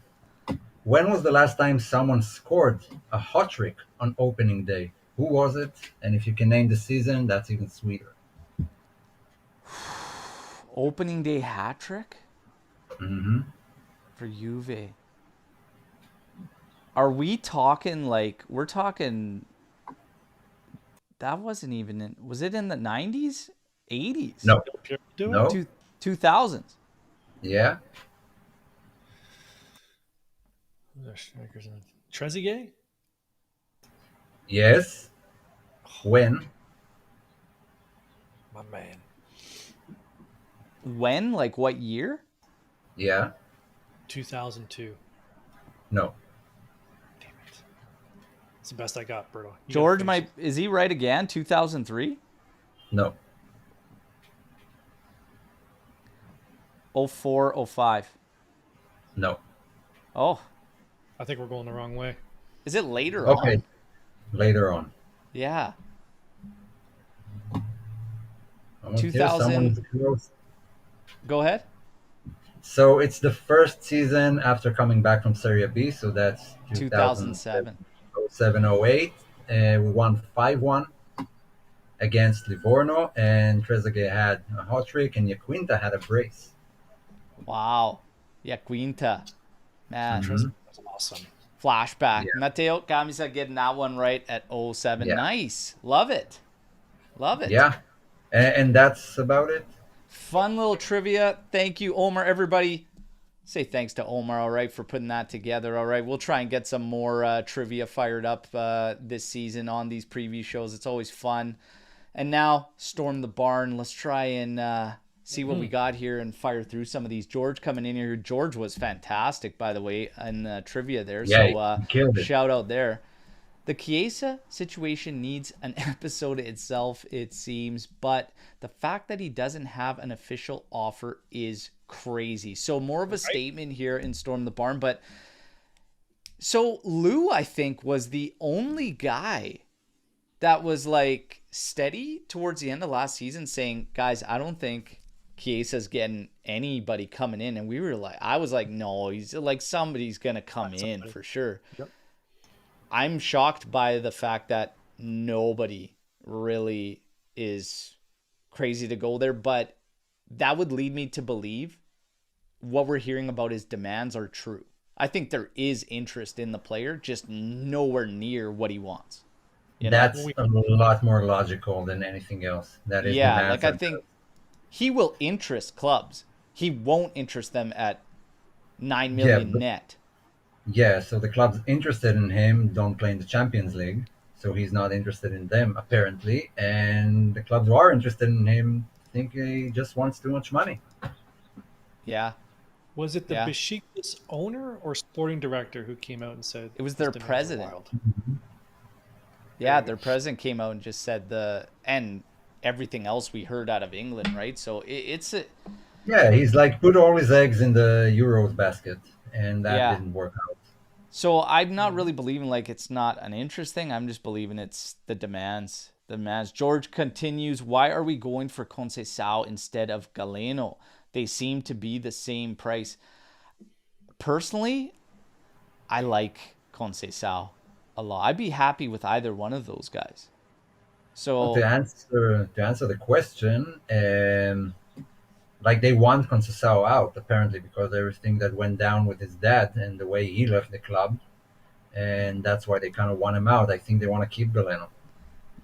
When was the last time someone scored a hat trick on opening day? Who was it? And if you can name the season, that's even sweeter. Opening day hat trick Hmm. for Juve. Are we talking like we're talking? That wasn't even in. Was it in the 90s, 80s, No, Do it. no, 2000s? yeah, There's strikers in Trezeguet. yes. When? My man. When? Like what year? Yeah, 2002. no, Damn it. It's the best I got, Berto. You gotta George, finish is he right again? 2003, no, 04, 05. no. Oh, it. I think we're going the wrong way. is it later Okay, on? later on. Yeah, Almost here, someone 2000. is close. Go ahead. So it's the first season after coming back from Serie B, so that's 2007, 2007. 08. We won 5-1 against Livorno, and Trezeguet had a hat trick, and Yaquinta had a brace. Wow. Yeah, Quinta. Man, Mhm. That's awesome. flashback. Yeah, Mateo Camisa getting that one right at 07. yeah, Nice. Love it. Love it. yeah. And that's about it. Fun little trivia. Thank you, Omer. Everybody, say thanks to Omer, all right, for putting that together, all right? We'll try and get some more trivia fired up this season on these preview shows. It's always fun. And now, Storm the Barn. Let's try and see what we got here and fire through some of these. George coming in here. George was fantastic, by the way, in trivia there. Yeah, So he killed it. shout out there. The Chiesa situation needs an episode itself, it seems, but the fact that he doesn't have an official offer is crazy. So more of a statement here in Storm the Barn, but so Lou, I think, was the only guy that was like steady towards the end of last season saying, guys, I don't think Chiesa's getting anybody coming in. And we were like, I was like, no, he's like, somebody's going to come in for sure. Yep. I'm shocked by the fact that nobody really is crazy to go there, but that would lead me to believe what we're hearing about his demands are true. I think there is interest in the player, just nowhere near what he wants. You know? Well, That's a lot more logical than anything else. That is the Yeah, like I answer. think he will interest clubs. He won't interest them at 9 Yeah, million net. yeah, so the clubs interested in him don't play in the Champions League, so he's not interested in them apparently. And the clubs who are interested in him think he just wants too much money. Yeah, was it the yeah. Besiktas owner or sporting director who came out and said It was his their demands are president. wild? There Yeah, you go. their president came out and just said and everything else we heard out of England, right? So it's a, Yeah, he's like put all his eggs in the Euros basket, and that yeah. didn't work out. So I'm not Mhm. really believing like it's not an interest thing. I'm just believing it's the demands. The demands. George continues, why are we going for Conceição instead of Galeno? They seem to be the same price. Personally, I like Conceição a lot. I'd be happy with either one of those guys. Well, So to answer the question, like they want Conceição out apparently because everything that went down with his dad and the way he left the club, and that's why they kind of want him out. I think they want to keep Galeno.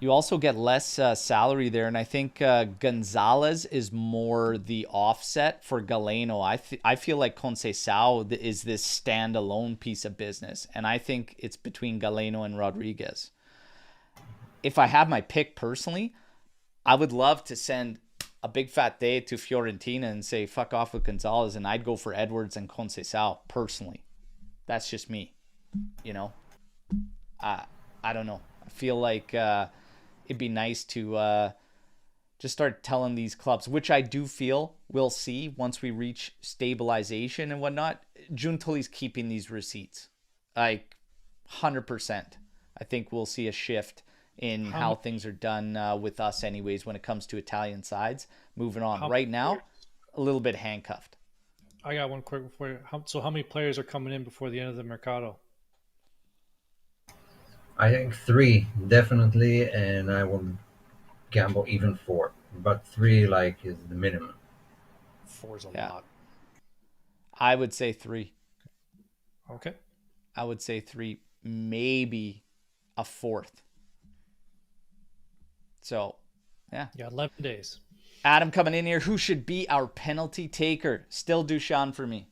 you also get less salary there, and I think Gonzalez is more the offset for Galeno. I feel like Conceição is this standalone piece of business, and I think it's between Galeno and Rodriguez. If I have my pick personally, I would love to send a big fat day to Fiorentina and say fuck off with Gonzalez, and I'd go for Edwards and Conceição personally. That's just me, you know. I don't know. I feel like it'd be nice to just start telling these clubs, which I do feel we'll see once we reach stabilization and whatnot. Giuntoli's keeping these receipts, like 100%. I think we'll see a shift in how things are done with us, anyways, when it comes to Italian sides. Moving on. How Right many now, players- a little bit handcuffed. I got one quick before you. So how many players are coming in before the end of the mercato? I think three definitely, and I would gamble even four, but three like is the minimum. Four's a Yeah, lot. I would say three. Okay. I would say three, maybe a fourth. So, yeah. Yeah, 11 days. Adam coming in here. Who should be our penalty taker? Still Duchan for me.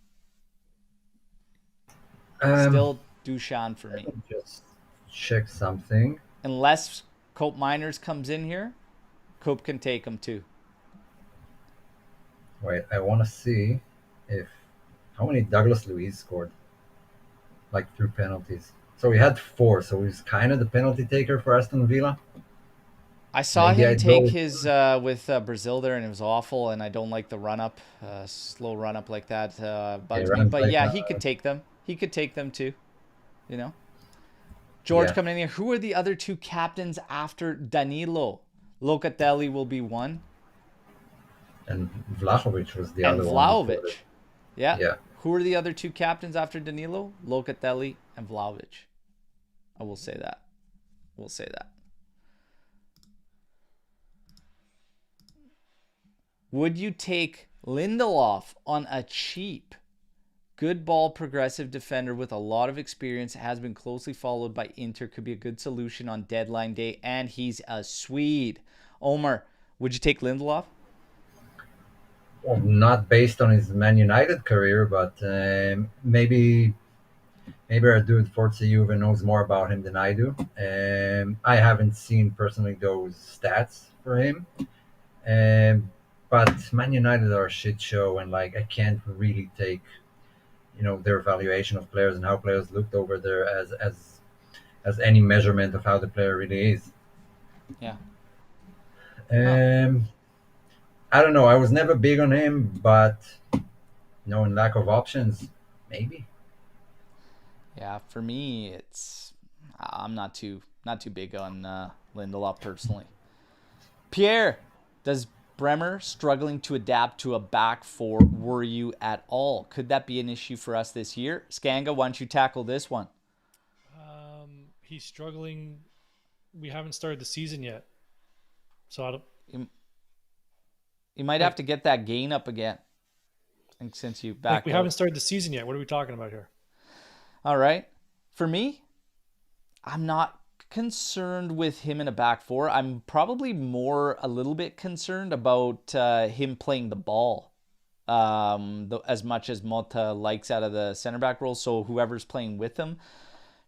Um, Still Duchan for Let me. me just check something. Unless Cope Miners comes in here, Cope can take him too. Wait, I want to see if how many Douglas Luiz scored, like through penalties. So we had four, so he's kind of the penalty taker for Aston Villa. I saw Maybe him I'd take go. his with Brazil there, and it was awful. And I don't like the run up, slow run up like that. He Bugs me. runs But like yeah, he could take them. He could take them too. You know. George yeah, coming in here. Who are the other two captains after Danilo? Locatelli will be one, and Vlahovic was the and other one. Vlahovic. Yeah. Yeah, Who are the other two captains after Danilo? Locatelli and Vlahovic. I will say that. We'll say that. Would you take Lindelof on a cheap, good ball progressive defender with a lot of experience, has been closely followed by Inter, could be a good solution on deadline day, and he's a Swede. Omer, would you take Lindelof? well, not based on his Man United career, but maybe our dude Forza Juve knows more about him than I do. I haven't seen personally those stats for him. But Man United are a shit show, and like I can't really take their evaluation of players and how players looked over there as any measurement of how the player really is. Yeah. Huh. Um, I don't know. I was never big on him, but in lack of options, maybe. Yeah, for me, I'm not too big on Lindelof personally. Pierre, does Bremer struggling to adapt to a back four worry you at all? Could that be an issue for us this year? Skanga, why don't you tackle this one? He's struggling. We haven't started the season yet, so I don't. You might have to get that gain up again. I think since you back We haven't started the season yet. What are we talking about here? All right. For me, I'm not concerned with him in a back four. I'm probably a little bit concerned about him playing the ball as much as Mota likes out of the center back role. So whoever's playing with him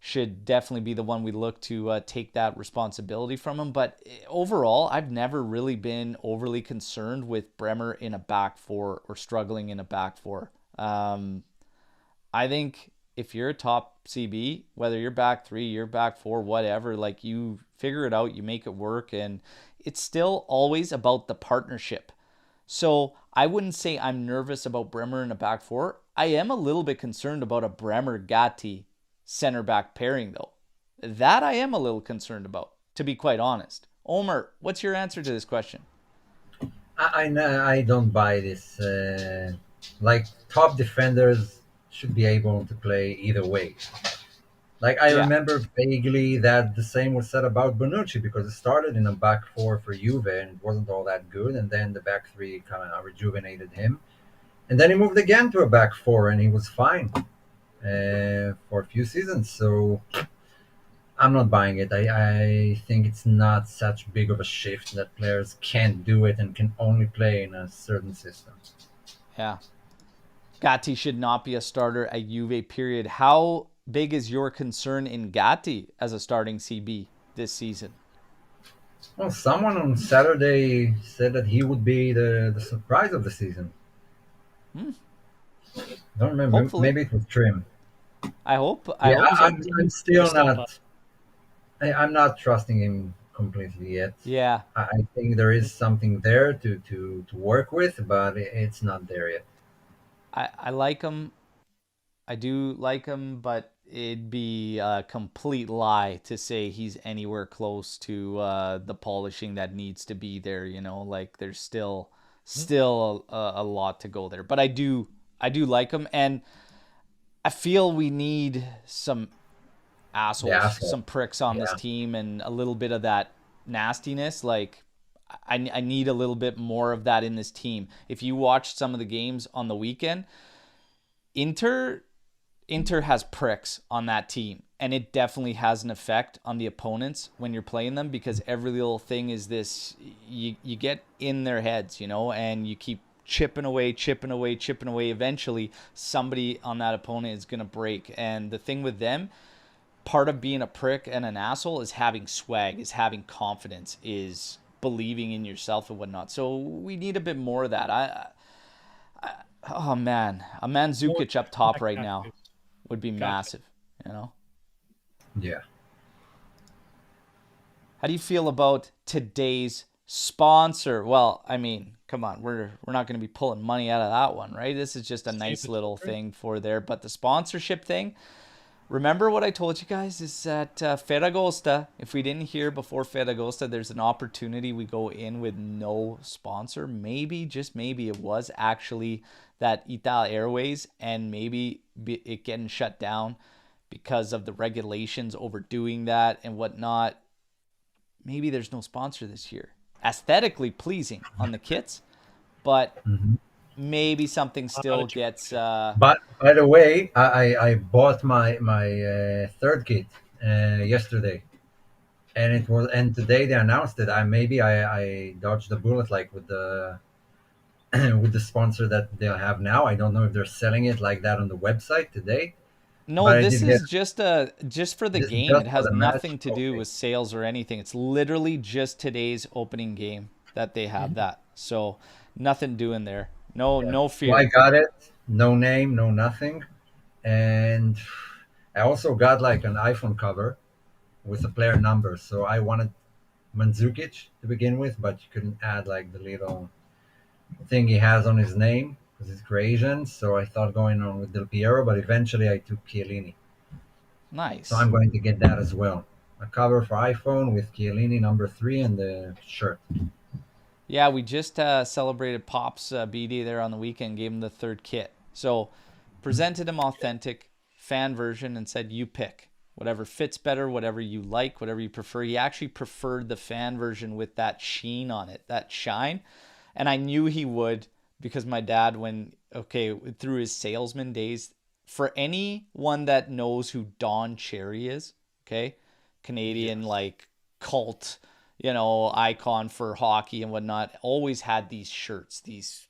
should definitely be the one we look to take that responsibility from him. But overall, I've never really been overly concerned with Bremer in a back four or struggling in a back four. I think if you're a top CB, whether you're back three, you're back four, whatever, like you figure it out, you make it work, and it's still always about the partnership. So I wouldn't say I'm nervous about Bremer in a back four. I am a little bit concerned about a Bremer-Gatti center back pairing, though. That I am a little concerned about, to be quite honest. Omer, what's your answer to this question? I don't buy this. Like, top defenders should be able to play either way. Like, I Yeah. remember vaguely that the same was said about Bonucci, because it started in a back four for Juve and it wasn't all that good, and then the back three kind of rejuvenated him, and then he moved again to a back four and he was fine for a few seasons. So I'm not buying it. I think it's not such big of a shift that players can't do it and can only play in a certain system. Yeah. Gatti should not be a starter at Juve, period. How big is your concern in Gatti as a starting CB this season? Well, someone on Saturday said that he would be the surprise of the season. Don't remember. Hopefully. Maybe it was Trim. I hope. I'm still Step not. up. I'm not trusting him completely yet. Yeah. I think there is something there to work with, but it's not there yet. I like him. I do like him, but it'd be a complete lie to say he's anywhere close to the polishing that needs to be there. You know, like there's still a lot to go there. But I do like him, and I feel we need some assholes, some pricks on this team, and a little bit of that nastiness. Like I need a little bit more of that in this team. If you watched some of the games on the weekend, Inter has pricks on that team, and it definitely has an effect on the opponents when you're playing them, because every little thing is this, you get in their heads, you know, and you keep chipping away. Eventually somebody on that opponent is going to break. And the thing with them, part of being a prick and an asshole is having swag, is having confidence, is believing in yourself and whatnot. So we need a bit more of that. Oh man, a Mandzukic up top right now would be massive, you know? Yeah. How do you feel about today's sponsor? Well, I mean, come on, we're not going to be pulling money out of that one, right? This is just a nice little thing for there. But the sponsorship thing, remember what I told you guys is that Ferragosta, if we didn't hear before Ferragosta, there's an opportunity we go in with no sponsor. Maybe, just maybe, it was actually that Ital Airways, and maybe it getting shut down because of the regulations overdoing that and whatnot. Maybe there's no sponsor this year. Aesthetically pleasing on the kits, but maybe something still gets... But by the way, I bought my third kit yesterday, and today they announced it. I dodged the bullet, like with the with the sponsor that they'll have now. I don't know if they're selling it like that on the website today. No, this is just for the game. It has nothing to do with sales or anything. It's literally just today's opening game that they have that. So nothing doing there. No fear. Well, I got it. No name, no nothing. And I also got like an iPhone cover with the player number. So I wanted Mandzukic to begin with, but you couldn't add like the little thing he has on his name because he's Croatian. So I thought going on with Del Piero, but eventually I took Chiellini. Nice. So I'm going to get that as well. A cover for iPhone with Chiellini number 3 and the shirt. Yeah, we just celebrated Pop's BD there on the weekend, gave him the third kit. So presented him authentic fan version and said, you pick whatever fits better, whatever you like, whatever you prefer. He actually preferred the fan version with that sheen on it, that shine. And I knew he would, because my dad, through his salesman days, for anyone that knows who Don Cherry is, okay, Canadian like cult, icon for hockey and whatnot, always had these shirts, these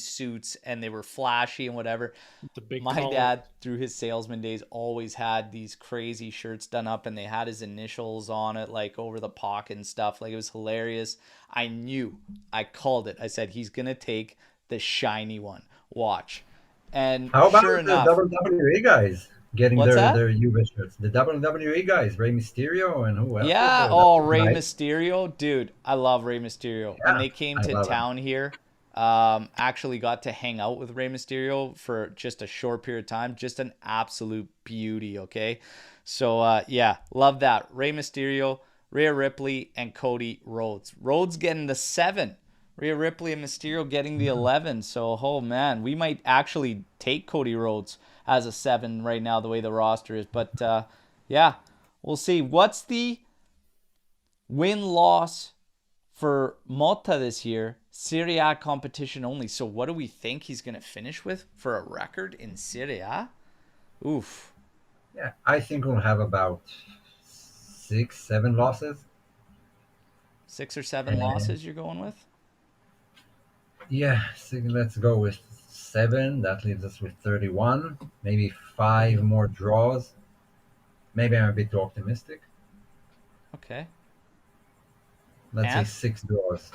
suits, and they were flashy and whatever. The big My collar. dad, through his salesman days, always had these crazy shirts done up, and they had his initials on it, like over the pocket and stuff. Like, it was hilarious. I called it. I said, he's gonna take the shiny one. Watch. And How about sure the enough, WWE guys getting what's their that? their Juve shirts? The WWE guys, Rey Mysterio, and who else was Yeah. there? That Oh, was Rey nice. Mysterio, dude. I love Rey Mysterio. When Yeah, they came I to love him. town here, actually got to hang out with Rey Mysterio for just a short period of time. Just an absolute beauty. Okay, so yeah, love that. Rey Mysterio, Rhea Ripley, and Cody Rhodes. Rhodes getting the 7. Rhea Ripley and Mysterio getting the 11. So, oh man, we might actually take Cody Rhodes as a 7 right now, the way the roster is. But yeah, we'll see. What's the win-loss for Motta this year? Serie A competition only. So what do we think he's going to finish with for a record in Serie A? Oof. Yeah, I think we'll have about 6, 7 losses. 6 or 7 And losses you're going with? yeah, so let's go with 7. That leaves us with 31. Maybe 5 more draws. Maybe I'm a bit too optimistic. Okay. Let's say And 6 draws.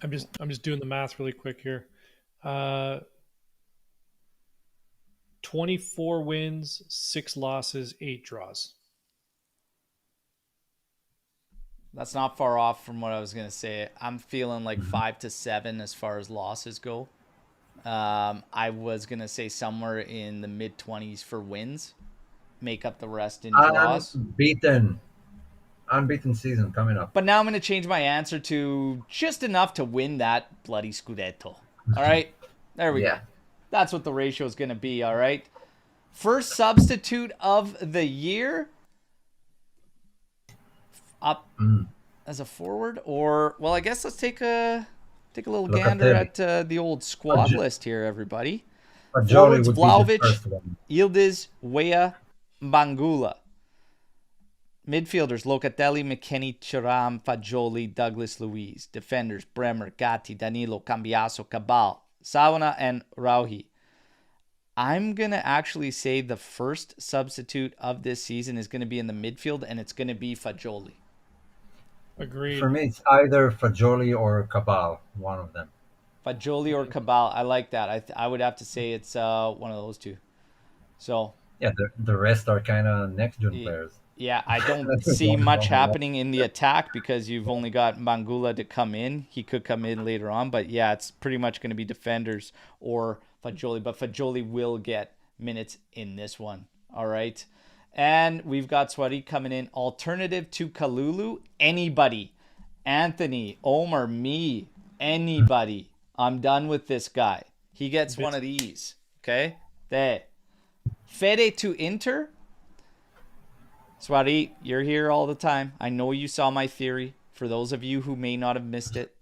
I'm just doing the math really quick here. Uh, 24 wins, 6 losses, 8 draws. that's not far off from what I was going to say. I'm feeling like 5 to 7 as far as losses go. I was going to say somewhere in the mid 20s for wins. Make up the rest in draws. Unbeaten season coming up. But now I'm going to change my answer to just enough to win that bloody Scudetto. All right? There we go. Yeah. That's what the ratio is going to be, all right? First substitute of the year up as a forward, or, well, I guess let's take a little gander Locatelli. at the old squad Faj- list here, everybody. Fagioli Forwards, would be the Vlahovic, first one. Yildiz, Weah, Bangula. Midfielders, Locatelli, McKennie, Thuram, Fagioli, Douglas Luiz. Defenders, Bremer, Gatti, Danilo, Cambiaso, Cabal, Savona, and Rauhi. I'm going to actually say the first substitute of this season is going to be in the midfield, and it's going to be Fagioli. Agreed. For me, it's either Fagioli or Cabal, one of them. Fagioli or Cabal. I like that. I would have to say it's one of those two. So, Yeah, the rest are kind of next gen y- players. yeah, I don't Don't see much know. happening in the attack because you've only got Mangula to come in. He could come in later on, but yeah, it's pretty much going to be defenders or Fagioli. But Fagioli will get minutes in this one. All right. And we've got Swari coming in. Alternative to Kalulu, anybody. Anthony, Omer, me, anybody. I'm done with this guy. He gets one of these. Okay? There. Fede to Inter. Swari, you're here all the time. I know you saw my theory. For those of you who may not have missed it,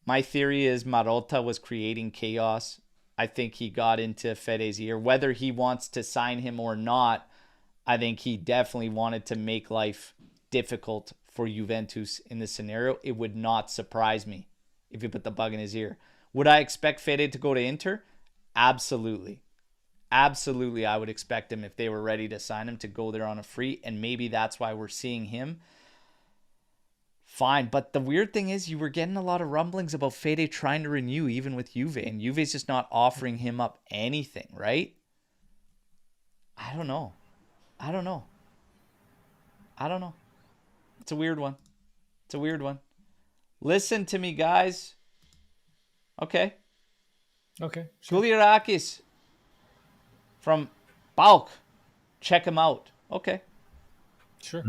my theory is Marotta was creating chaos. I think he got into Fede's ear. Whether he wants to sign him or not, I think he definitely wanted to make life difficult for Juventus in this scenario. It would not surprise me if he put the bug in his ear. Would I expect Fede to go to Inter? Absolutely. Absolutely, I would expect him, if they were ready to sign him, to go there on a free, and maybe that's why we're seeing him. Fine, but the weird thing is you were getting a lot of rumblings about Fede trying to renew even with Juve, and Juve's just not offering him up anything, right? I don't know. I don't know. I don't know. It's a weird one. It's a weird one. Listen to me, guys. Okay. Okay. Sure. Guliarakis from Pauk. Check him out. Okay. Sure.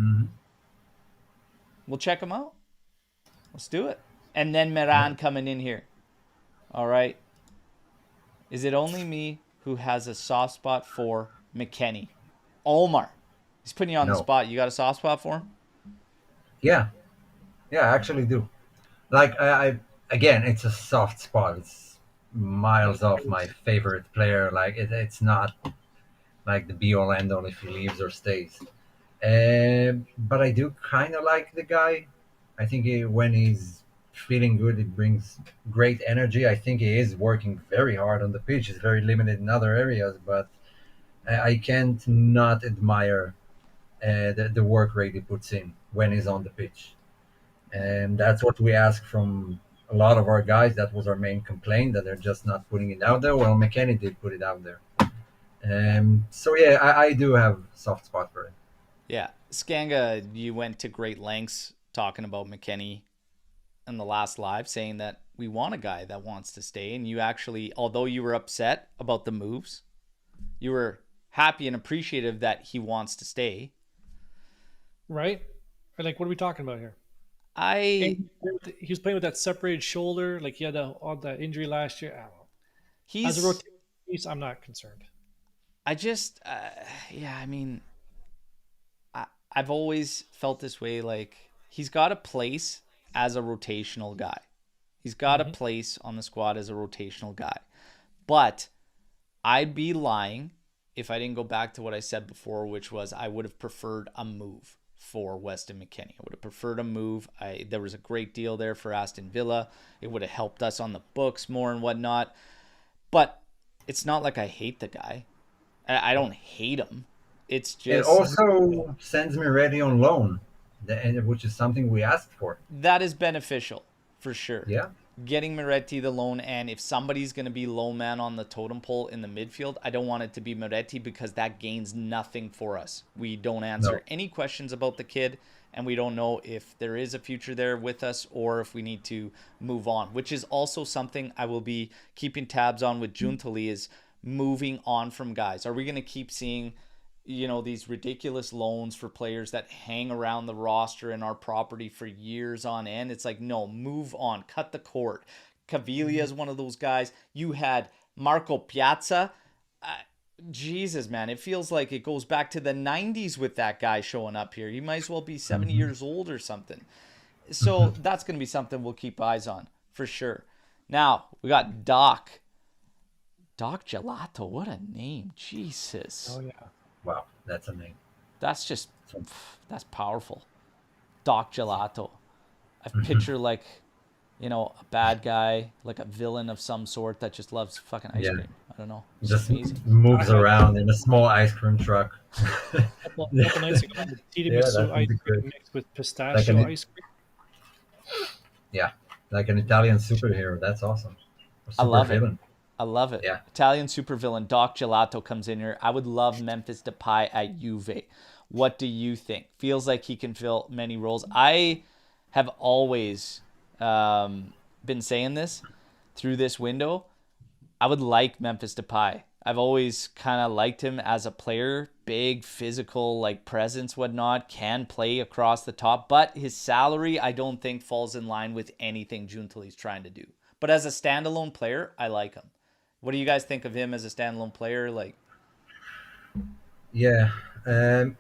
We'll check him out. Let's do it. And then Meran coming in here. All right. Is it only me who has a soft spot for McKennie? Omer. He's putting you on the No. spot. You got a soft spot for him? Yeah, I actually do. Like I again, it's a soft spot. It's miles off my favorite player. Like it's not like the be all end all if he leaves or stays. But I do kind of like the guy. I think when he's feeling good, it brings great energy. I think he is working very hard on the pitch. He's very limited in other areas, but I can't not admire the work rate he puts in when he's on the pitch. And that's what we ask from a lot of our guys. That was our main complaint, that they're just not putting it out there. Well, McKennie did put it out there. So yeah, I do have soft spot for it. Yeah, Skanga, you went to great lengths talking about McKennie in the last live, saying that we want a guy that wants to stay. And you actually, although you were upset about the moves, you were happy and appreciative that he wants to stay. Right? Or like, what are we talking about here? I He was playing with that separated shoulder, like he had all that injury last year. I don't know. As a he's rotation piece, I'm not concerned. I just yeah, I mean, I've always felt this way. Like, he's got a place as a rotational guy. He's got a place on the squad as a rotational guy. But I'd be lying if I didn't go back to what I said before, which was I would have preferred a move for Weston McKennie. I would have preferred a move. There was a great deal there for Aston Villa. It would have helped us on the books more and whatnot. But it's not like I hate the guy. I don't hate him. It's It just also sends me ready on loan, which is something we asked for. that is beneficial for sure. Yeah. Getting Moretti the loan, and if somebody's going to be low man on the totem pole in the midfield, I don't want it to be Moretti because that gains nothing for us. We don't answer any questions about the kid, and we don't know if there is a future there with us or if we need to move on, which is also something I will be keeping tabs on with Juntali, is moving on from guys. Are we going to keep seeing these ridiculous loans for players that hang around the roster and our property for years on end? It's like, no, move on, cut the cord. Caviglia is one of those guys. You had Marco Piazza. Jesus, man, it feels like it goes back to the 90s with that guy showing up here. He might as well be 70 years old or something. So that's going to be something we'll keep eyes on for sure. Now, we got Doc Gelato. What a name. Jesus. Oh yeah. Wow, that's a name. That's powerful. Doc Gelato. I picture like, a bad guy, like a villain of some sort that just loves fucking ice cream. I don't know. It's Just amazing. moves around in a small ice cream truck. A couple nights ago, the tiramisu ice cream mixed with pistachio ice cream. Yeah, like an Italian superhero. That's awesome. I love it. Villain. I love it. Yeah. Italian supervillain Doc Gelato comes in here. I would love Memphis Depay at Juve. What do you think? Feels like he can fill many roles. I have always been saying this through this window. I would like Memphis Depay. I've always kind of liked him as a player. Big, physical, like presence, whatnot. Can play across the top. But his salary, I don't think falls in line with anything Juntali's trying to do. But as a standalone player, I like him. What do you guys think of him as a standalone player? Like, Yeah,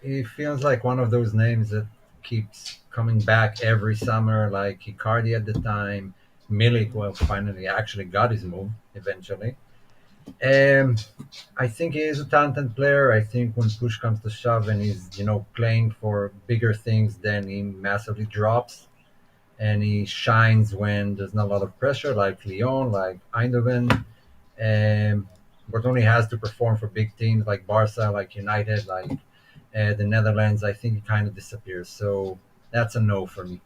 he feels like one of those names that keeps coming back every summer. Like Icardi at the time, Milik. Well, finally actually got his move eventually. I think he is a talented player. I think when push comes to shove and he's playing for bigger things, then he massively drops, and he shines when there's not a lot of pressure, like Lyon, like Eindhoven. But only has to perform for big teams like Barca, like United, like the Netherlands. I think he kind of disappears. So that's a no for me,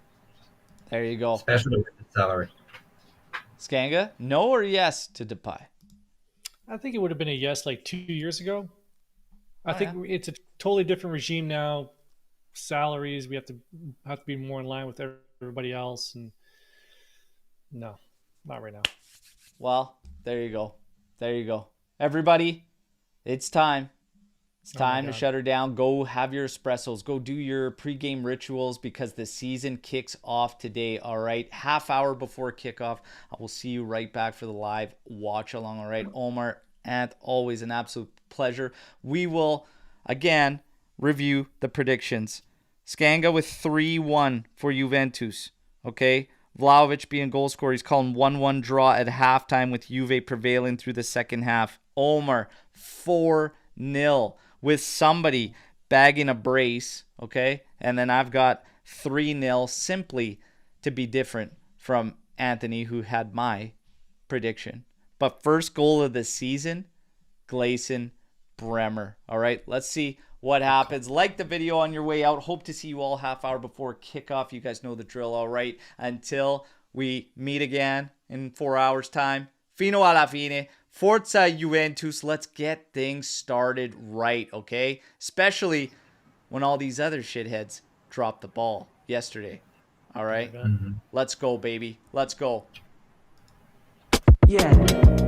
there you go. especially with the salary. Skanga, no or yes to Depay? I think it would have been a yes like 2 years ago. I think yeah. it's a totally different regime now. Salaries, we have to be more in line with everybody else, and no, not right now. Well, there you go. There you go. Everybody, it's time. It's time to shut her down. Go have your espressos. Go do your pregame rituals because the season kicks off today, all right? Half hour before kickoff. I will see you right back for the live watch along, all right? Omer, and always an absolute pleasure. We will, again, review the predictions. Skanga with 3-1 for Juventus, okay? Vlahovic being goal scorer. He's calling 1-1 draw at halftime with Juve prevailing through the second half. Omer, 4-0 with somebody bagging a brace Okay? And then I've got 3-0 simply to be different from Anthony, who had my prediction. But first goal of the season, Gleison Bremer. All right, let's see what happens. Like the video on your way out. Hope to see you all half hour before kickoff. You guys know the drill, all right? Until we meet again in 4 hours' time. Fino alla fine. Forza Juventus. Let's get things started right, okay? Especially when all these other shitheads dropped the ball yesterday. All right? Mhm. Let's go, baby. Let's go. Yeah.